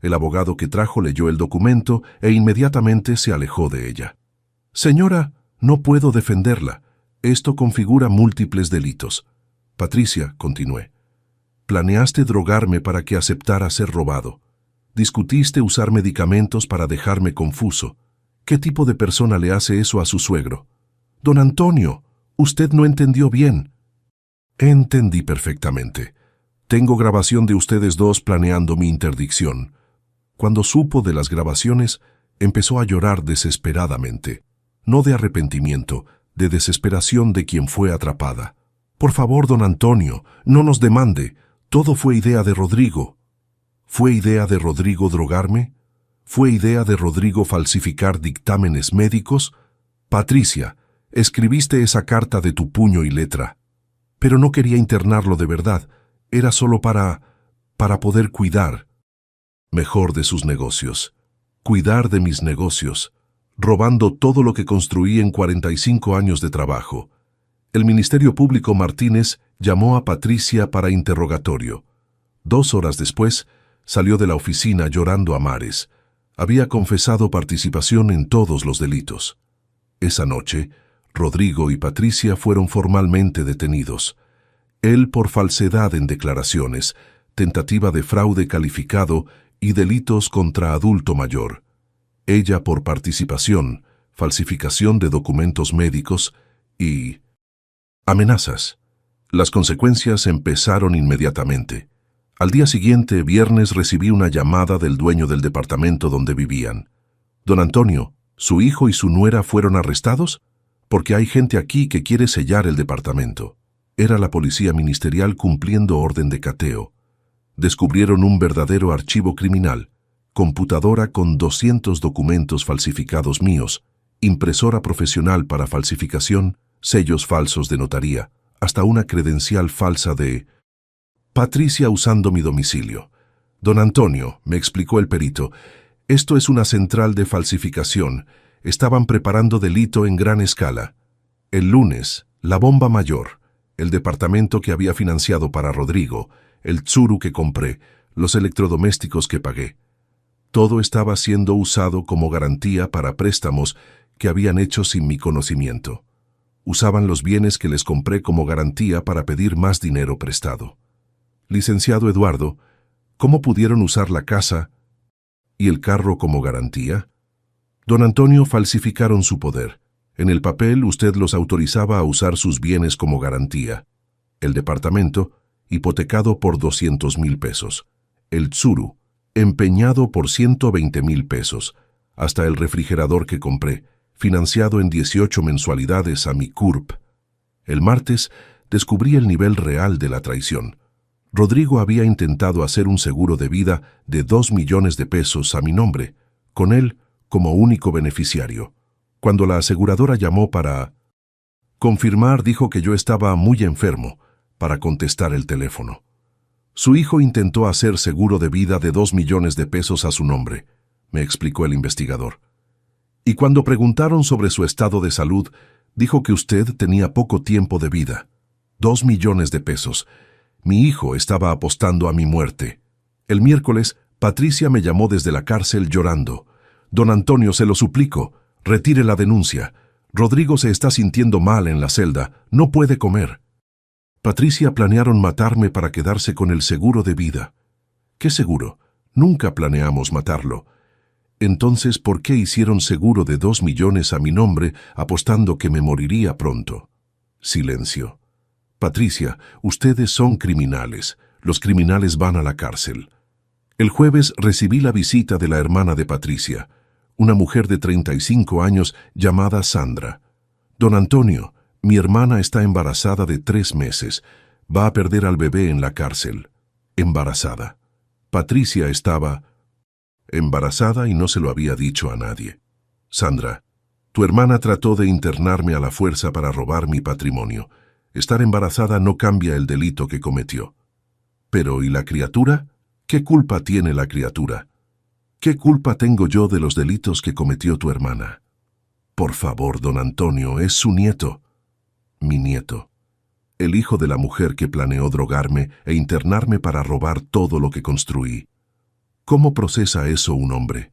El abogado que trajo leyó el documento e inmediatamente se alejó de ella. «Señora, no puedo defenderla. Esto configura múltiples delitos». «Patricia», continué, «planeaste drogarme para que aceptara ser robado. Discutiste usar medicamentos para dejarme confuso. ¿Qué tipo de persona le hace eso a su suegro?» «Don Antonio, usted no entendió bien». «Entendí perfectamente. Tengo grabación de ustedes dos planeando mi interdicción». Cuando supo de las grabaciones, empezó a llorar desesperadamente. No de arrepentimiento, de desesperación de quien fue atrapada. «Por favor, don Antonio, no nos demande. Todo fue idea de Rodrigo». ¿Fue idea de Rodrigo drogarme? ¿Fue idea de Rodrigo falsificar dictámenes médicos? «Patricia, escribiste esa carta de tu puño y letra». «Pero no quería internarlo de verdad. Era solo para poder cuidar». «Mejor de sus negocios. Cuidar de mis negocios, robando todo lo que construí en 45 años de trabajo». El Ministerio Público Martínez llamó a Patricia para interrogatorio. 2 horas después, salió de la oficina llorando a mares. Había confesado participación en todos los delitos. Esa noche, Rodrigo y Patricia fueron formalmente detenidos. Él por falsedad en declaraciones, tentativa de fraude calificado y delitos contra adulto mayor. Ella por participación, falsificación de documentos médicos y amenazas. Las consecuencias empezaron inmediatamente. Al día siguiente, viernes, recibí una llamada del dueño del departamento donde vivían. «Don Antonio, ¿su hijo y su nuera fueron arrestados? Porque hay gente aquí que quiere sellar el departamento». Era la policía ministerial cumpliendo orden de cateo. Descubrieron un verdadero archivo criminal, computadora con 200 documentos falsificados míos, impresora profesional para falsificación, sellos falsos de notaría, hasta una credencial falsa de Patricia usando mi domicilio. «Don Antonio», me explicó el perito, «esto es una central de falsificación. Estaban preparando delito en gran escala. El lunes, la bomba mayor, el departamento que había financiado para Rodrigo, el Tsuru que compré, los electrodomésticos que pagué. Todo estaba siendo usado como garantía para préstamos que habían hecho sin mi conocimiento. Usaban los bienes que les compré como garantía para pedir más dinero prestado. Licenciado Eduardo, ¿cómo pudieron usar la casa y el carro como garantía? Don Antonio, falsificaron su poder. En el papel usted los autorizaba a usar sus bienes como garantía. El departamento, hipotecado por 200,000 pesos. El Tsuru, empeñado por 120,000 pesos. Hasta el refrigerador que compré, financiado en 18 mensualidades a mi CURP. El martes descubrí el nivel real de la traición. Rodrigo había intentado hacer un seguro de vida de 2 millones de pesos a mi nombre, con él como único beneficiario. Cuando la aseguradora llamó para confirmar, dijo que yo estaba muy enfermo para contestar el teléfono. Su hijo intentó hacer seguro de vida de 2 millones de pesos a su nombre, me explicó el investigador. Y cuando preguntaron sobre su estado de salud, dijo que usted tenía poco tiempo de vida. 2 millones de pesos. Mi hijo estaba apostando a mi muerte. El miércoles, Patricia me llamó desde la cárcel llorando. «Don Antonio, se lo suplico, retire la denuncia. Rodrigo se está sintiendo mal en la celda, no puede comer». Patricia planearon matarme para quedarse con el seguro de vida. ¿Qué seguro? Nunca planeamos matarlo. Entonces, ¿por qué hicieron seguro de 2 millones a mi nombre apostando que me moriría pronto? Silencio. Patricia, ustedes son criminales. Los criminales van a la cárcel. El jueves recibí la visita de la hermana de Patricia, una mujer de 35 años llamada Sandra. «Don Antonio, mi hermana está embarazada de 3 meses. Va a perder al bebé en la cárcel». Embarazada. Patricia estaba embarazada y no se lo había dicho a nadie. «Sandra, tu hermana trató de internarme a la fuerza para robar mi patrimonio. Estar embarazada no cambia el delito que cometió». «Pero, ¿y la criatura? ¿Qué culpa tiene la criatura? ¿Qué culpa tengo yo de los delitos que cometió tu hermana?» «Por favor, don Antonio, es su nieto». «Mi nieto. El hijo de la mujer que planeó drogarme e internarme para robar todo lo que construí. ¿Cómo procesa eso un hombre?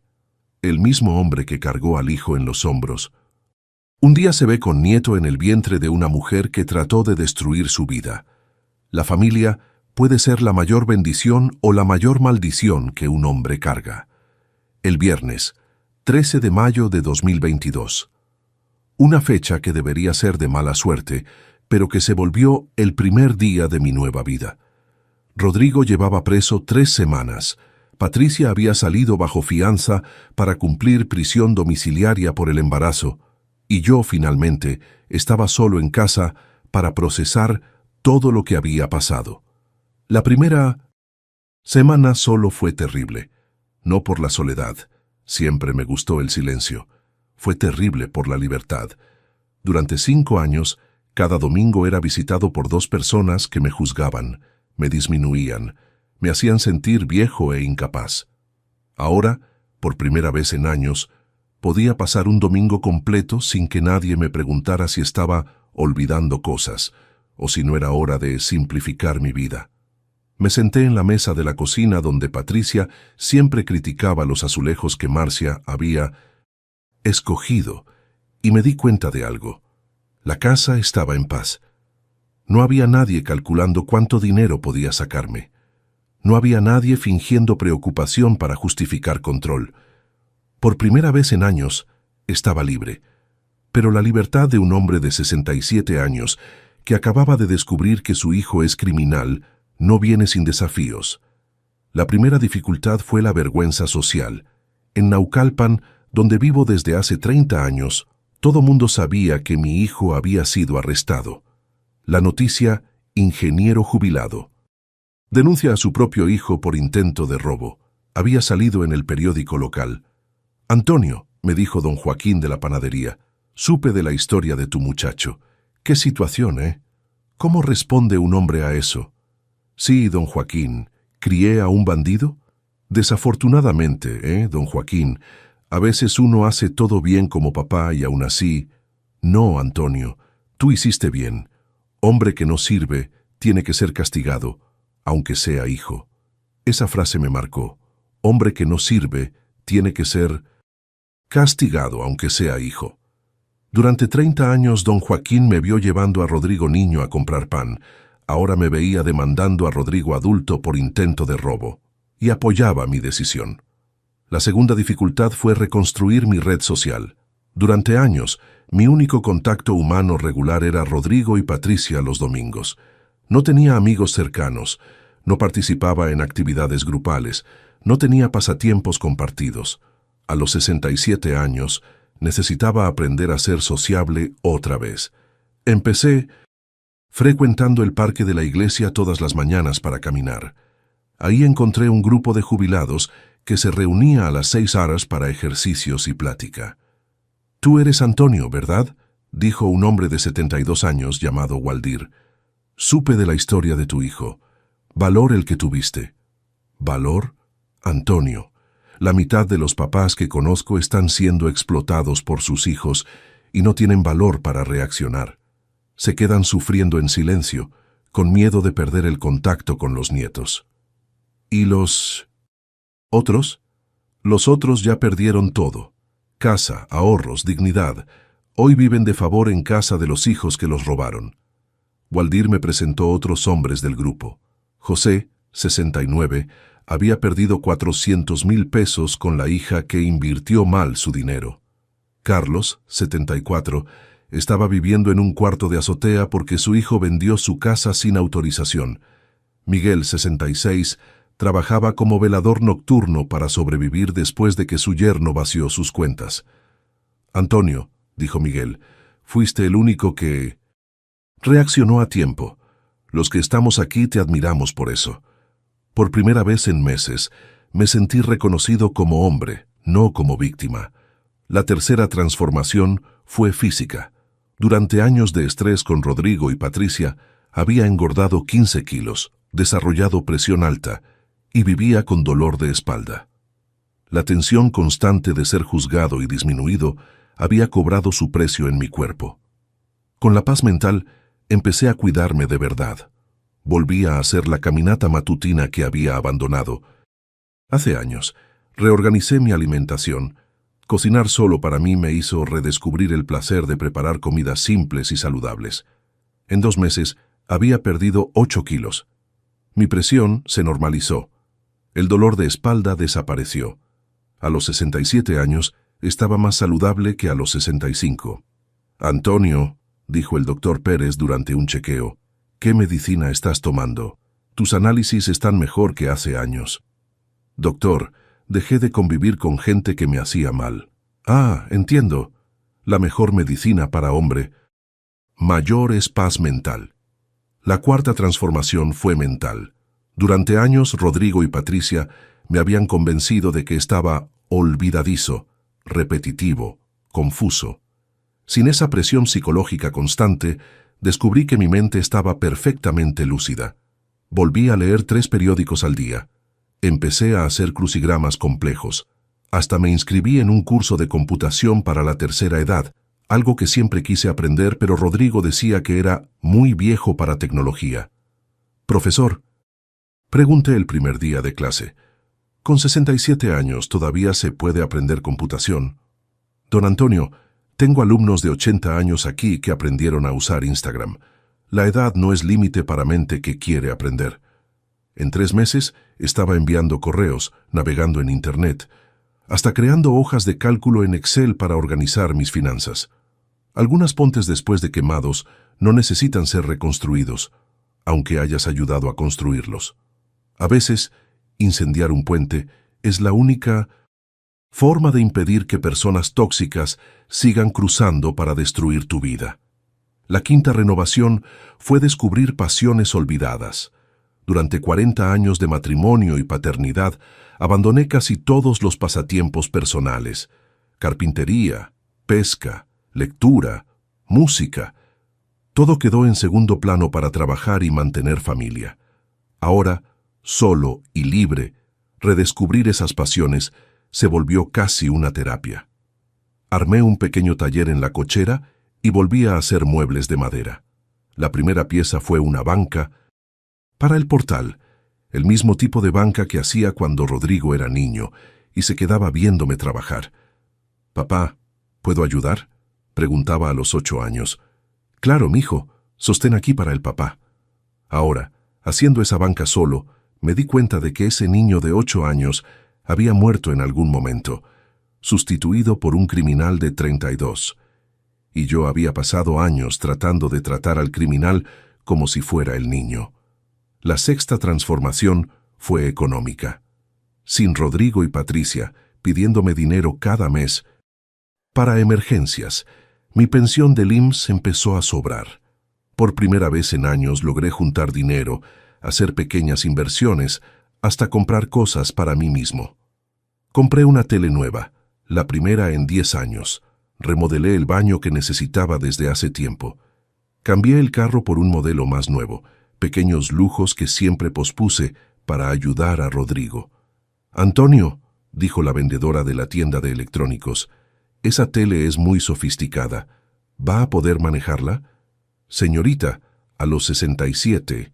El mismo hombre que cargó al hijo en los hombros. Un día se ve con nieto en el vientre de una mujer que trató de destruir su vida. La familia puede ser la mayor bendición o la mayor maldición que un hombre carga. El viernes, 13 de mayo de 2022. Una fecha que debería ser de mala suerte, pero que se volvió el primer día de mi nueva vida. Rodrigo llevaba preso 3 semanas. Patricia había salido bajo fianza para cumplir prisión domiciliaria por el embarazo, y yo, finalmente, estaba solo en casa para procesar todo lo que había pasado. La primera semana solo fue terrible. No por la soledad, siempre me gustó el silencio. Fue terrible por la libertad. Durante 5 años, cada domingo era visitado por 2 personas que me juzgaban, me disminuían, me hacían sentir viejo e incapaz. Ahora, por primera vez en años, podía pasar un domingo completo sin que nadie me preguntara si estaba olvidando cosas o si no era hora de simplificar mi vida. Me senté en la mesa de la cocina donde Patricia siempre criticaba los azulejos que Marcia había escogido y me di cuenta de algo. La casa estaba en paz. No había nadie calculando cuánto dinero podía sacarme. No había nadie fingiendo preocupación para justificar control. Por primera vez en años, estaba libre. Pero la libertad de un hombre de 67 años que acababa de descubrir que su hijo es criminal no viene sin desafíos. La primera dificultad fue la vergüenza social. En Naucalpan, donde vivo desde hace 30 años, todo mundo sabía que mi hijo había sido arrestado. La noticia, ingeniero jubilado. Denuncia a su propio hijo por intento de robo. Había salido en el periódico local. «Antonio», me dijo don Joaquín de la panadería, «supe de la historia de tu muchacho. Qué situación, ¿eh? ¿Cómo responde un hombre a eso?» «Sí, don Joaquín, ¿crié a un bandido?» «Desafortunadamente, don Joaquín, a veces uno hace todo bien como papá y aún así...» «No, Antonio, tú hiciste bien. Hombre que no sirve tiene que ser castigado, aunque sea hijo». Esa frase me marcó. Hombre que no sirve tiene que ser castigado, aunque sea hijo. Durante 30 años, don Joaquín me vio llevando a Rodrigo niño a comprar pan. Ahora me veía demandando a Rodrigo adulto por intento de robo, y apoyaba mi decisión. La segunda dificultad fue reconstruir mi red social. Durante años, mi único contacto humano regular era Rodrigo y Patricia los domingos. No tenía amigos cercanos, no participaba en actividades grupales, no tenía pasatiempos compartidos. A los 67 años, necesitaba aprender a ser sociable otra vez. Empecé frecuentando el parque de la iglesia todas las mañanas para caminar. Ahí encontré un grupo de jubilados que se reunía a las 6 horas para ejercicios y plática. «Tú eres Antonio, ¿verdad?», dijo un hombre de 72 años llamado Waldir. «Supe de la historia de tu hijo. Valor el que tuviste». «¿Valor? Antonio, la mitad de los papás que conozco están siendo explotados por sus hijos y no tienen valor para reaccionar. Se quedan sufriendo en silencio, con miedo de perder el contacto con los nietos. ¿Y los otros? Los otros ya perdieron todo. Casa, ahorros, dignidad. Hoy viven de favor en casa de los hijos que los robaron. Waldir me presentó otros hombres del grupo. José, 69, había perdido 400,000 pesos con la hija que invirtió mal su dinero. Carlos, 74, estaba viviendo en un cuarto de azotea porque su hijo vendió su casa sin autorización. Miguel, 66, trabajaba como velador nocturno para sobrevivir después de que su yerno vació sus cuentas. Antonio, dijo Miguel, fuiste el único que reaccionó a tiempo. Los que estamos aquí te admiramos por eso. Por primera vez en meses, me sentí reconocido como hombre, no como víctima. La tercera transformación fue física. Durante años de estrés con Rodrigo y Patricia, había engordado 15 kilos, desarrollado presión alta y vivía con dolor de espalda. La tensión constante de ser juzgado y disminuido había cobrado su precio en mi cuerpo. Con la paz mental, empecé a cuidarme de verdad. Volví a hacer la caminata matutina que había abandonado. Hace años, reorganicé mi alimentación. Cocinar solo para mí me hizo redescubrir el placer de preparar comidas simples y saludables. En 2 meses, había perdido 8 kilos. Mi presión se normalizó. El dolor de espalda desapareció. A los 67 años, estaba más saludable que a los 65. Antonio, dijo el doctor Pérez durante un chequeo, ¿qué medicina estás tomando? Tus análisis están mejor que hace años. Doctor, dejé de convivir con gente que me hacía mal. Ah, entiendo. La mejor medicina para hombre. Mayor es paz mental. La cuarta transformación fue mental. Durante años, Rodrigo y Patricia me habían convencido de que estaba olvidadizo, repetitivo, confuso. Sin esa presión psicológica constante, descubrí que mi mente estaba perfectamente lúcida. Volví a leer 3 periódicos al día. Empecé a hacer crucigramas complejos. Hasta me inscribí en un curso de computación para la tercera edad, algo que siempre quise aprender, pero Rodrigo decía que era muy viejo para tecnología. Profesor, pregunté el primer día de clase, con 67 años todavía se puede aprender computación. Don Antonio, tengo alumnos de 80 años aquí que aprendieron a usar Instagram. La edad no es límite para mente que quiere aprender. En 3 meses estaba enviando correos, navegando en Internet, hasta creando hojas de cálculo en Excel para organizar mis finanzas. Algunos puentes después de quemados no necesitan ser reconstruidos, aunque hayas ayudado a construirlos. A veces, incendiar un puente es la única forma de impedir que personas tóxicas sigan cruzando para destruir tu vida. La quinta renovación fue descubrir pasiones olvidadas. Durante 40 años de matrimonio y paternidad, abandoné casi todos los pasatiempos personales: carpintería, pesca, lectura, música. Todo quedó en segundo plano para trabajar y mantener familia. Ahora, solo y libre, redescubrir esas pasiones se volvió casi una terapia. Armé un pequeño taller en la cochera y volví a hacer muebles de madera. La primera pieza fue una banca para el portal, el mismo tipo de banca que hacía cuando Rodrigo era niño y se quedaba viéndome trabajar. «Papá, ¿puedo ayudar?», preguntaba a los 8 años. «Claro, mijo, sostén aquí para el papá». Ahora, haciendo esa banca solo, me di cuenta de que ese niño de 8 años había muerto en algún momento, sustituido por un criminal de 32. Y yo había pasado años tratando de tratar al criminal como si fuera el niño. La sexta transformación fue económica. Sin Rodrigo y Patricia, pidiéndome dinero cada mes para emergencias, mi pensión del IMSS empezó a sobrar. Por primera vez en años logré juntar dinero, hacer pequeñas inversiones, hasta comprar cosas para mí mismo. Compré una tele nueva, la primera en 10 años. Remodelé el baño que necesitaba desde hace tiempo. Cambié el carro por un modelo más nuevo, pequeños lujos que siempre pospuse para ayudar a Rodrigo. «Antonio», dijo la vendedora de la tienda de electrónicos, «esa tele es muy sofisticada. ¿Va a poder manejarla?». «Señorita, A los 67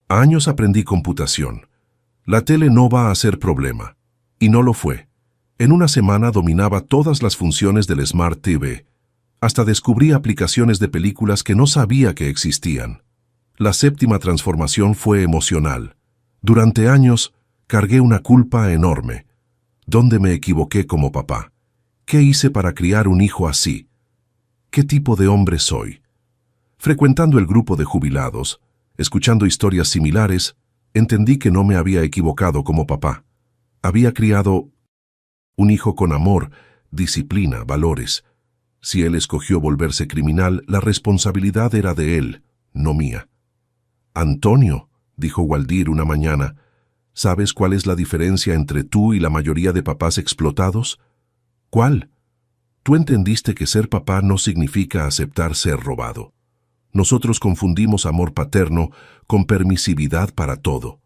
años aprendí computación. La tele no va a ser problema. Y no lo fue. En una semana dominaba todas las funciones del Smart TV. Hasta descubrí aplicaciones de películas que no sabía que existían. La séptima transformación fue emocional. Durante años cargué una culpa enorme. ¿Dónde me equivoqué como papá? ¿Qué hice para criar un hijo así? ¿Qué tipo de hombre soy? Frecuentando el grupo de jubilados, escuchando historias similares, entendí que no me había equivocado como papá. Había criado un hijo con amor, disciplina, valores. Si él escogió volverse criminal, la responsabilidad era de él, no mía. «Antonio», dijo Waldir una mañana, «¿sabes cuál es la diferencia entre tú y la mayoría de papás explotados?» «¿Cuál?» «Tú entendiste que ser papá no significa aceptar ser robado. Nosotros confundimos amor paterno con permisividad para todo.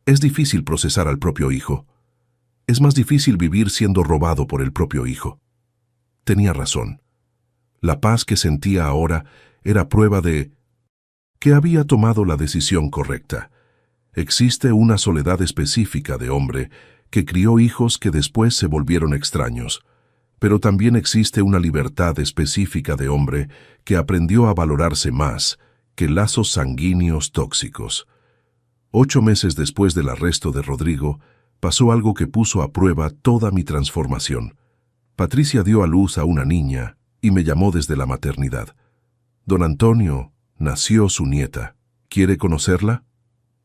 Es difícil procesar al propio hijo. Es más difícil vivir siendo robado por el propio hijo». Tenía razón. La paz que sentía ahora era prueba de que había tomado la decisión correcta. Existe una soledad específica de hombre que crió hijos que después se volvieron extraños, pero también existe una libertad específica de hombre que aprendió a valorarse más que lazos sanguíneos tóxicos. 8 meses después del arresto de Rodrigo, pasó algo que puso a prueba toda mi transformación. Patricia dio a luz a una niña y me llamó desde la maternidad. «Don Antonio, nació su nieta. ¿Quiere conocerla?»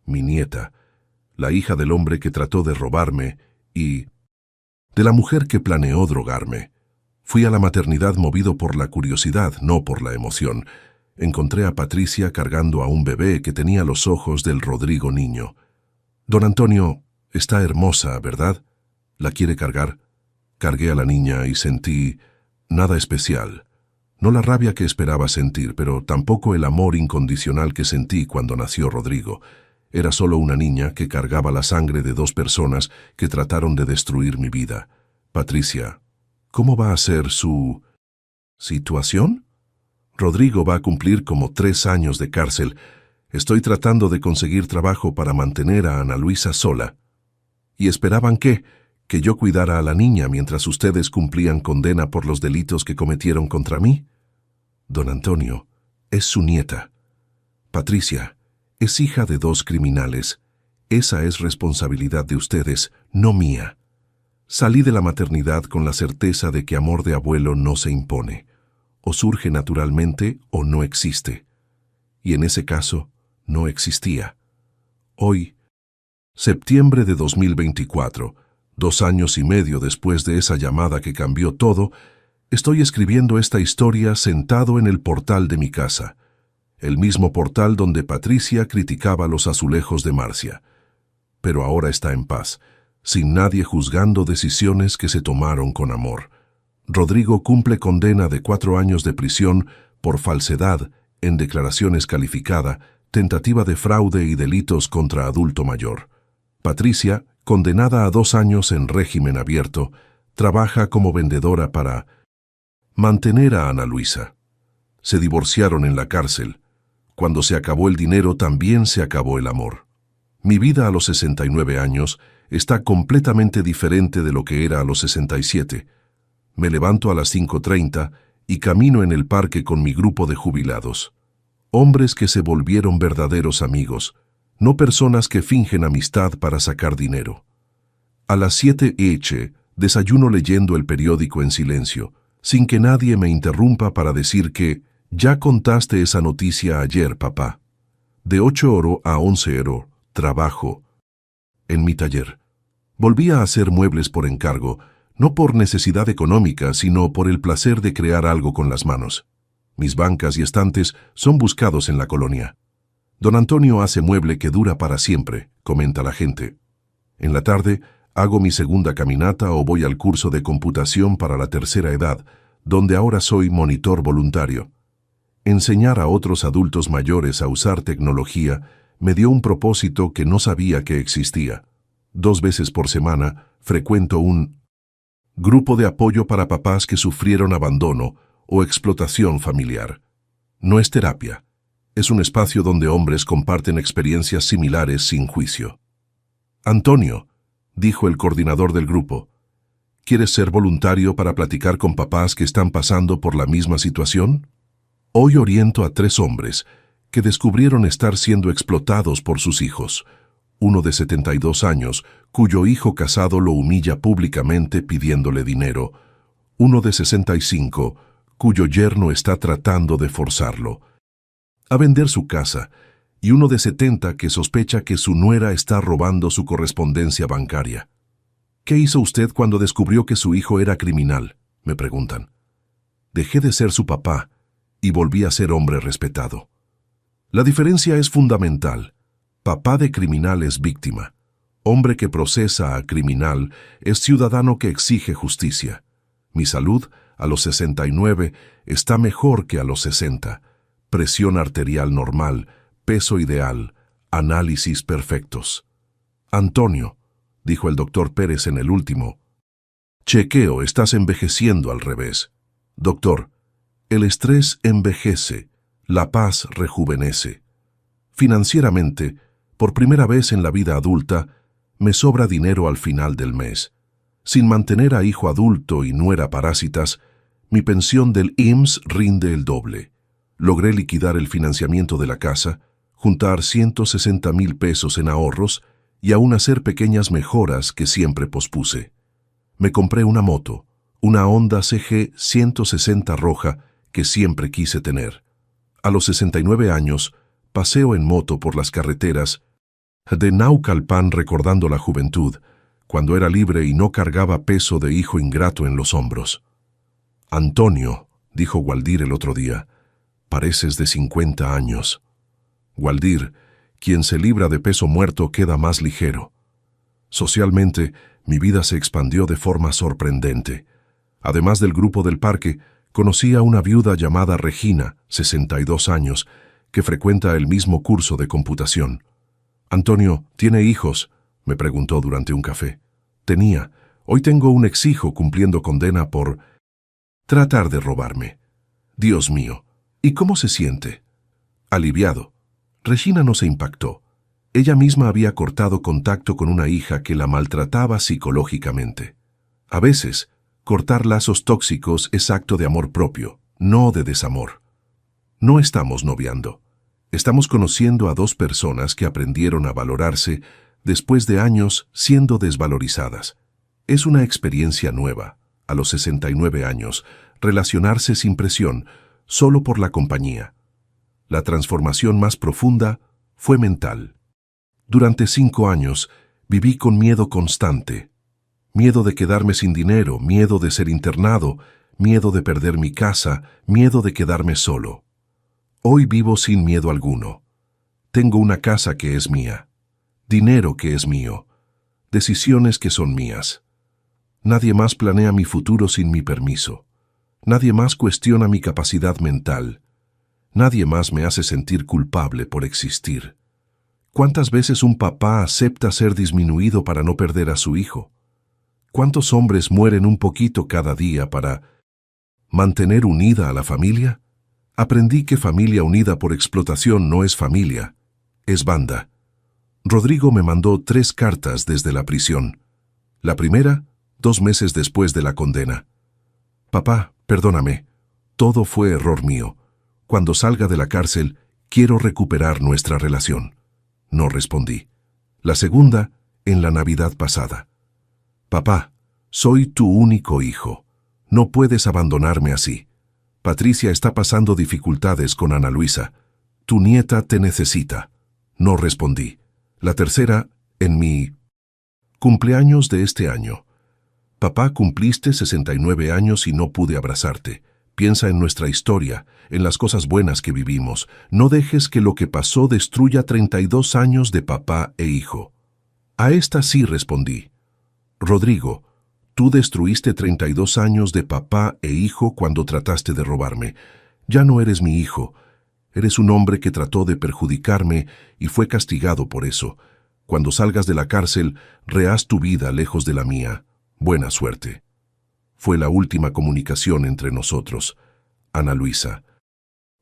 Mi nieta, la hija del hombre que trató de robarme y de la mujer que planeó drogarme. Fui a la maternidad movido por la curiosidad, no por la emoción. Encontré a Patricia cargando a un bebé que tenía los ojos del Rodrigo niño. «Don Antonio, está hermosa, ¿verdad? ¿La quiere cargar?» Cargué a la niña y sentí nada especial. No la rabia que esperaba sentir, pero tampoco el amor incondicional que sentí cuando nació Rodrigo. Era solo una niña que cargaba la sangre de 2 personas que trataron de destruir mi vida. «Patricia, ¿cómo va a ser su situación?» «Rodrigo va a cumplir como 3 años de cárcel. Estoy tratando de conseguir trabajo para mantener a Ana Luisa sola». «¿Y esperaban qué? ¿Que yo cuidara a la niña mientras ustedes cumplían condena por los delitos que cometieron contra mí?» «Don Antonio, es su nieta. Patricia, es hija de 2 criminales. Esa es responsabilidad de ustedes, no mía». Salí de la maternidad con la certeza de que amor de abuelo no se impone. O surge naturalmente o no existe. Y en ese caso, no existía. Hoy, septiembre de 2024, 2 años y medio después de esa llamada que cambió todo, estoy escribiendo esta historia sentado en el portal de mi casa. El mismo portal donde Patricia criticaba los azulejos de Marcia. Pero ahora está en paz, sin nadie juzgando decisiones que se tomaron con amor. Rodrigo cumple condena de 4 años de prisión por falsedad en declaraciones calificada, tentativa de fraude y delitos contra adulto mayor. Patricia, condenada a 2 años en régimen abierto, trabaja como vendedora para mantener a Ana Luisa. Se divorciaron en la cárcel. Cuando se acabó el dinero, también se acabó el amor. Mi vida a los 69 años está completamente diferente de lo que era a los 67. Me levanto a las 5:30 y camino en el parque con mi grupo de jubilados. Hombres que se volvieron verdaderos amigos, no personas que fingen amistad para sacar dinero. A las 7:00 desayuno leyendo el periódico en silencio, sin que nadie me interrumpa para decir que «Ya contaste esa noticia ayer, papá». De 8:00 a 11:00 trabajo en mi taller. Volví a hacer muebles por encargo, no por necesidad económica, sino por el placer de crear algo con las manos. Mis bancas y estantes son buscados en la colonia. «Don Antonio hace mueble que dura para siempre», comenta la gente. En la tarde, hago mi segunda caminata o voy al curso de computación para la tercera edad, donde ahora soy monitor voluntario. Enseñar a otros adultos mayores a usar tecnología me dio un propósito que no sabía que existía. 2 veces por semana frecuento un grupo de apoyo para papás que sufrieron abandono o explotación familiar. No es terapia, Es un espacio donde hombres comparten experiencias similares sin juicio. Antonio, dijo el coordinador del grupo, ¿quieres ser voluntario para platicar con papás que están pasando por la misma situación? Hoy oriento a 3 hombres que descubrieron estar siendo explotados por sus hijos. Uno de 72 años, cuyo hijo casado lo humilla públicamente pidiéndole dinero. Uno de 65, cuyo yerno está tratando de forzarlo a vender su casa. Y uno de 70 que sospecha que su nuera está robando su correspondencia bancaria. ¿Qué hizo usted cuando descubrió que su hijo era criminal?, me preguntan. Dejé de ser su papá y volví a ser hombre respetado. La diferencia es fundamental. Papá de criminal es víctima. Hombre que procesa a criminal es ciudadano que exige justicia. Mi salud, a los 69, está mejor que a los 60. Presión arterial normal, peso ideal, análisis perfectos. Antonio, dijo el doctor Pérez en el último. Chequeo, estás envejeciendo al revés. Doctor, el estrés envejece, la paz rejuvenece. Financieramente, por primera vez en la vida adulta, me sobra dinero al final del mes. Sin mantener a hijo adulto y nuera parásitas, mi pensión del IMSS rinde el doble. Logré liquidar el financiamiento de la casa, juntar 160,000 pesos en ahorros y aún hacer pequeñas mejoras que siempre pospuse. Me compré una moto, una Honda CG 160 roja que siempre quise tener. A los 69 años, paseo en moto por las carreteras de Naucalpan recordando la juventud, cuando era libre y no cargaba peso de hijo ingrato en los hombros. Antonio, dijo Waldir el otro día, pareces de 50 años. Waldir, quien se libra de peso muerto queda más ligero. Socialmente, mi vida se expandió de forma sorprendente. Además del grupo del parque, conocí a una viuda llamada Regina, 62 años, que frecuenta el mismo curso de computación. Antonio, ¿tiene hijos?, me preguntó durante un café. Tenía. Hoy tengo un exijo cumpliendo condena por tratar de robarme. Dios mío, ¿y cómo se siente? Aliviado. Regina no se impactó. Ella misma había cortado contacto con una hija que la maltrataba psicológicamente. A veces, cortar lazos tóxicos es acto de amor propio, no de desamor. No estamos noviando. Estamos conociendo a 2 personas que aprendieron a valorarse después de años siendo desvalorizadas. Es una experiencia nueva, a los 69 años, relacionarse sin presión, solo por la compañía. La transformación más profunda fue mental. Durante 5 años viví con miedo constante. Miedo de quedarme sin dinero, miedo de ser internado, miedo de perder mi casa, miedo de quedarme solo. Hoy vivo sin miedo alguno. Tengo una casa que es mía, dinero que es mío, decisiones que son mías. Nadie más planea mi futuro sin mi permiso. Nadie más cuestiona mi capacidad mental. Nadie más me hace sentir culpable por existir. ¿Cuántas veces un papá acepta ser disminuido para no perder a su hijo? ¿Cuántos hombres mueren un poquito cada día para mantener unida a la familia? Aprendí que familia unida por explotación no es familia, es banda. Rodrigo me mandó 3 cartas desde la prisión. La primera, 2 meses después de la condena. Papá, perdóname, todo fue error mío. Cuando salga de la cárcel, quiero recuperar nuestra relación. No respondí. La segunda, en la Navidad pasada. Papá, soy tu único hijo. No puedes abandonarme así. Patricia está pasando dificultades con Ana Luisa. Tu nieta te necesita. No respondí. La tercera, en mi cumpleaños de este año. Papá, cumpliste 69 años y no pude abrazarte. Piensa en nuestra historia, en las cosas buenas que vivimos. No dejes que lo que pasó destruya 32 años de papá e hijo. A esta sí respondí. Rodrigo, tú destruiste 32 años de papá e hijo cuando trataste de robarme. Ya no eres mi hijo. Eres un hombre que trató de perjudicarme y fue castigado por eso. Cuando salgas de la cárcel, rehaz tu vida lejos de la mía. Buena suerte. Fue la última comunicación entre nosotros. Ana Luisa.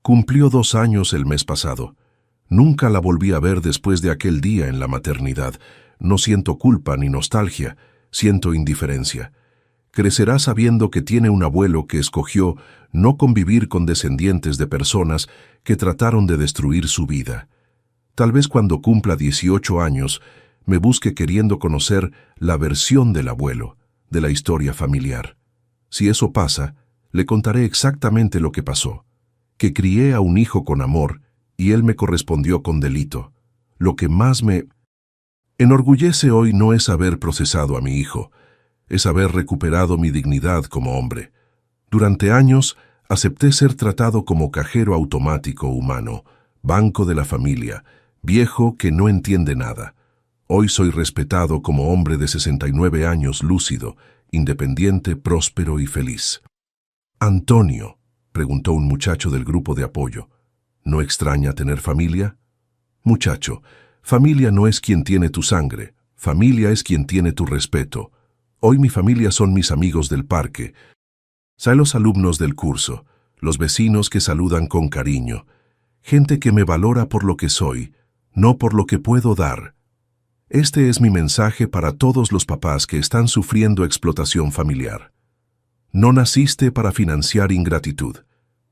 Cumplió 2 años el mes pasado. Nunca la volví a ver después de aquel día en la maternidad. No siento culpa ni nostalgia, siento indiferencia. Crecerá sabiendo que tiene un abuelo que escogió no convivir con descendientes de personas que trataron de destruir su vida. Tal vez cuando cumpla 18 años, me busque queriendo conocer la versión del abuelo, de la historia familiar. Si eso pasa, le contaré exactamente lo que pasó, que crié a un hijo con amor y él me correspondió con delito. Lo que más me enorgullece hoy no es haber procesado a mi hijo, es haber recuperado mi dignidad como hombre. Durante años, acepté ser tratado como cajero automático humano, banco de la familia, viejo que no entiende nada. Hoy soy respetado como hombre de 69 años lúcido, independiente, próspero y feliz. Antonio, preguntó un muchacho del grupo de apoyo, ¿no extraña tener familia? Muchacho, familia no es quien tiene tu sangre, familia es quien tiene tu respeto. Hoy mi familia son mis amigos del parque, son los alumnos del curso, los vecinos que saludan con cariño, gente que me valora por lo que soy, no por lo que puedo dar. Este es mi mensaje para todos los papás que están sufriendo explotación familiar. No naciste para financiar ingratitud.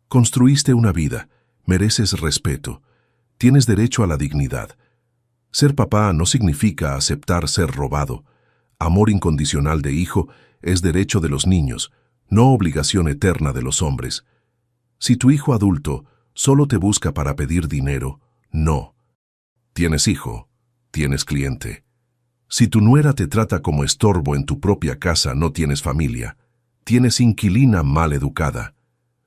Construiste una vida, mereces respeto, tienes derecho a la dignidad. Ser papá no significa aceptar ser robado. Amor incondicional de hijo es derecho de los niños, no obligación eterna de los hombres. Si tu hijo adulto solo te busca para pedir dinero, no. Tienes hijo, tienes cliente. Si tu nuera te trata como estorbo en tu propia casa, no tienes familia. Tienes inquilina mal educada.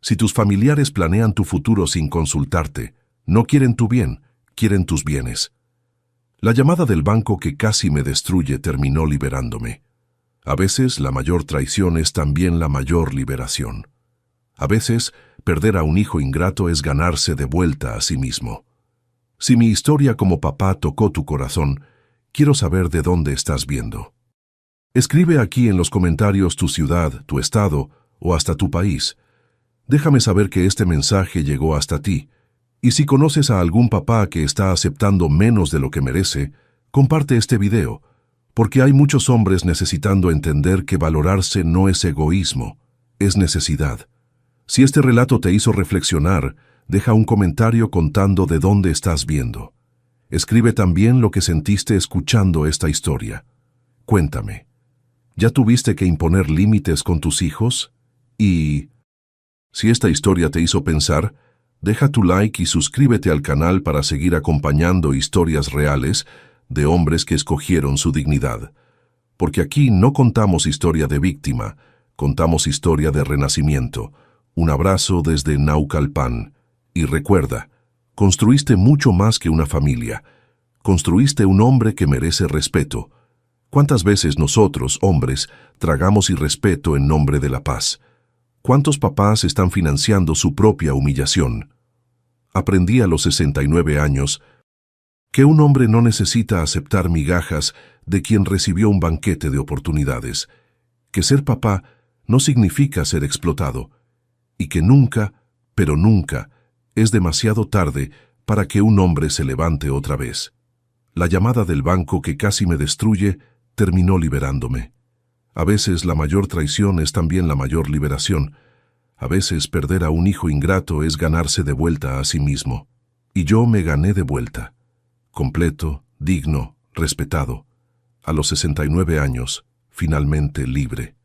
Si tus familiares planean tu futuro sin consultarte, no quieren tu bien, quieren tus bienes. La llamada del banco que casi me destruye terminó liberándome. A veces la mayor traición es también la mayor liberación. A veces perder a un hijo ingrato es ganarse de vuelta a sí mismo. Si mi historia como papá tocó tu corazón, quiero saber de dónde estás viendo. Escribe aquí en los comentarios tu ciudad, tu estado o hasta tu país. Déjame saber que este mensaje llegó hasta ti. Y si conoces a algún papá que está aceptando menos de lo que merece, comparte este video, porque hay muchos hombres necesitando entender que valorarse no es egoísmo, es necesidad. Si este relato te hizo reflexionar, deja un comentario contando de dónde estás viendo. Escribe también lo que sentiste escuchando esta historia. Cuéntame, ¿ya tuviste que imponer límites con tus hijos? Y si esta historia te hizo pensar, deja tu like y suscríbete al canal para seguir acompañando historias reales de hombres que escogieron su dignidad. Porque aquí no contamos historia de víctima, contamos historia de renacimiento. Un abrazo desde Naucalpan. Y recuerda, construiste mucho más que una familia. Construiste un hombre que merece respeto. ¿Cuántas veces nosotros, hombres, tragamos irrespeto en nombre de la paz? ¿Cuántos papás están financiando su propia humillación? Aprendí a los 69 años que un hombre no necesita aceptar migajas de quien recibió un banquete de oportunidades, que ser papá no significa ser explotado, y que nunca, pero nunca, es demasiado tarde para que un hombre se levante otra vez. La llamada del banco que casi me destruye terminó liberándome. A veces la mayor traición es también la mayor liberación. A veces perder a un hijo ingrato es ganarse de vuelta a sí mismo. Y yo me gané de vuelta. Completo, digno, respetado. A los 69 años, finalmente libre.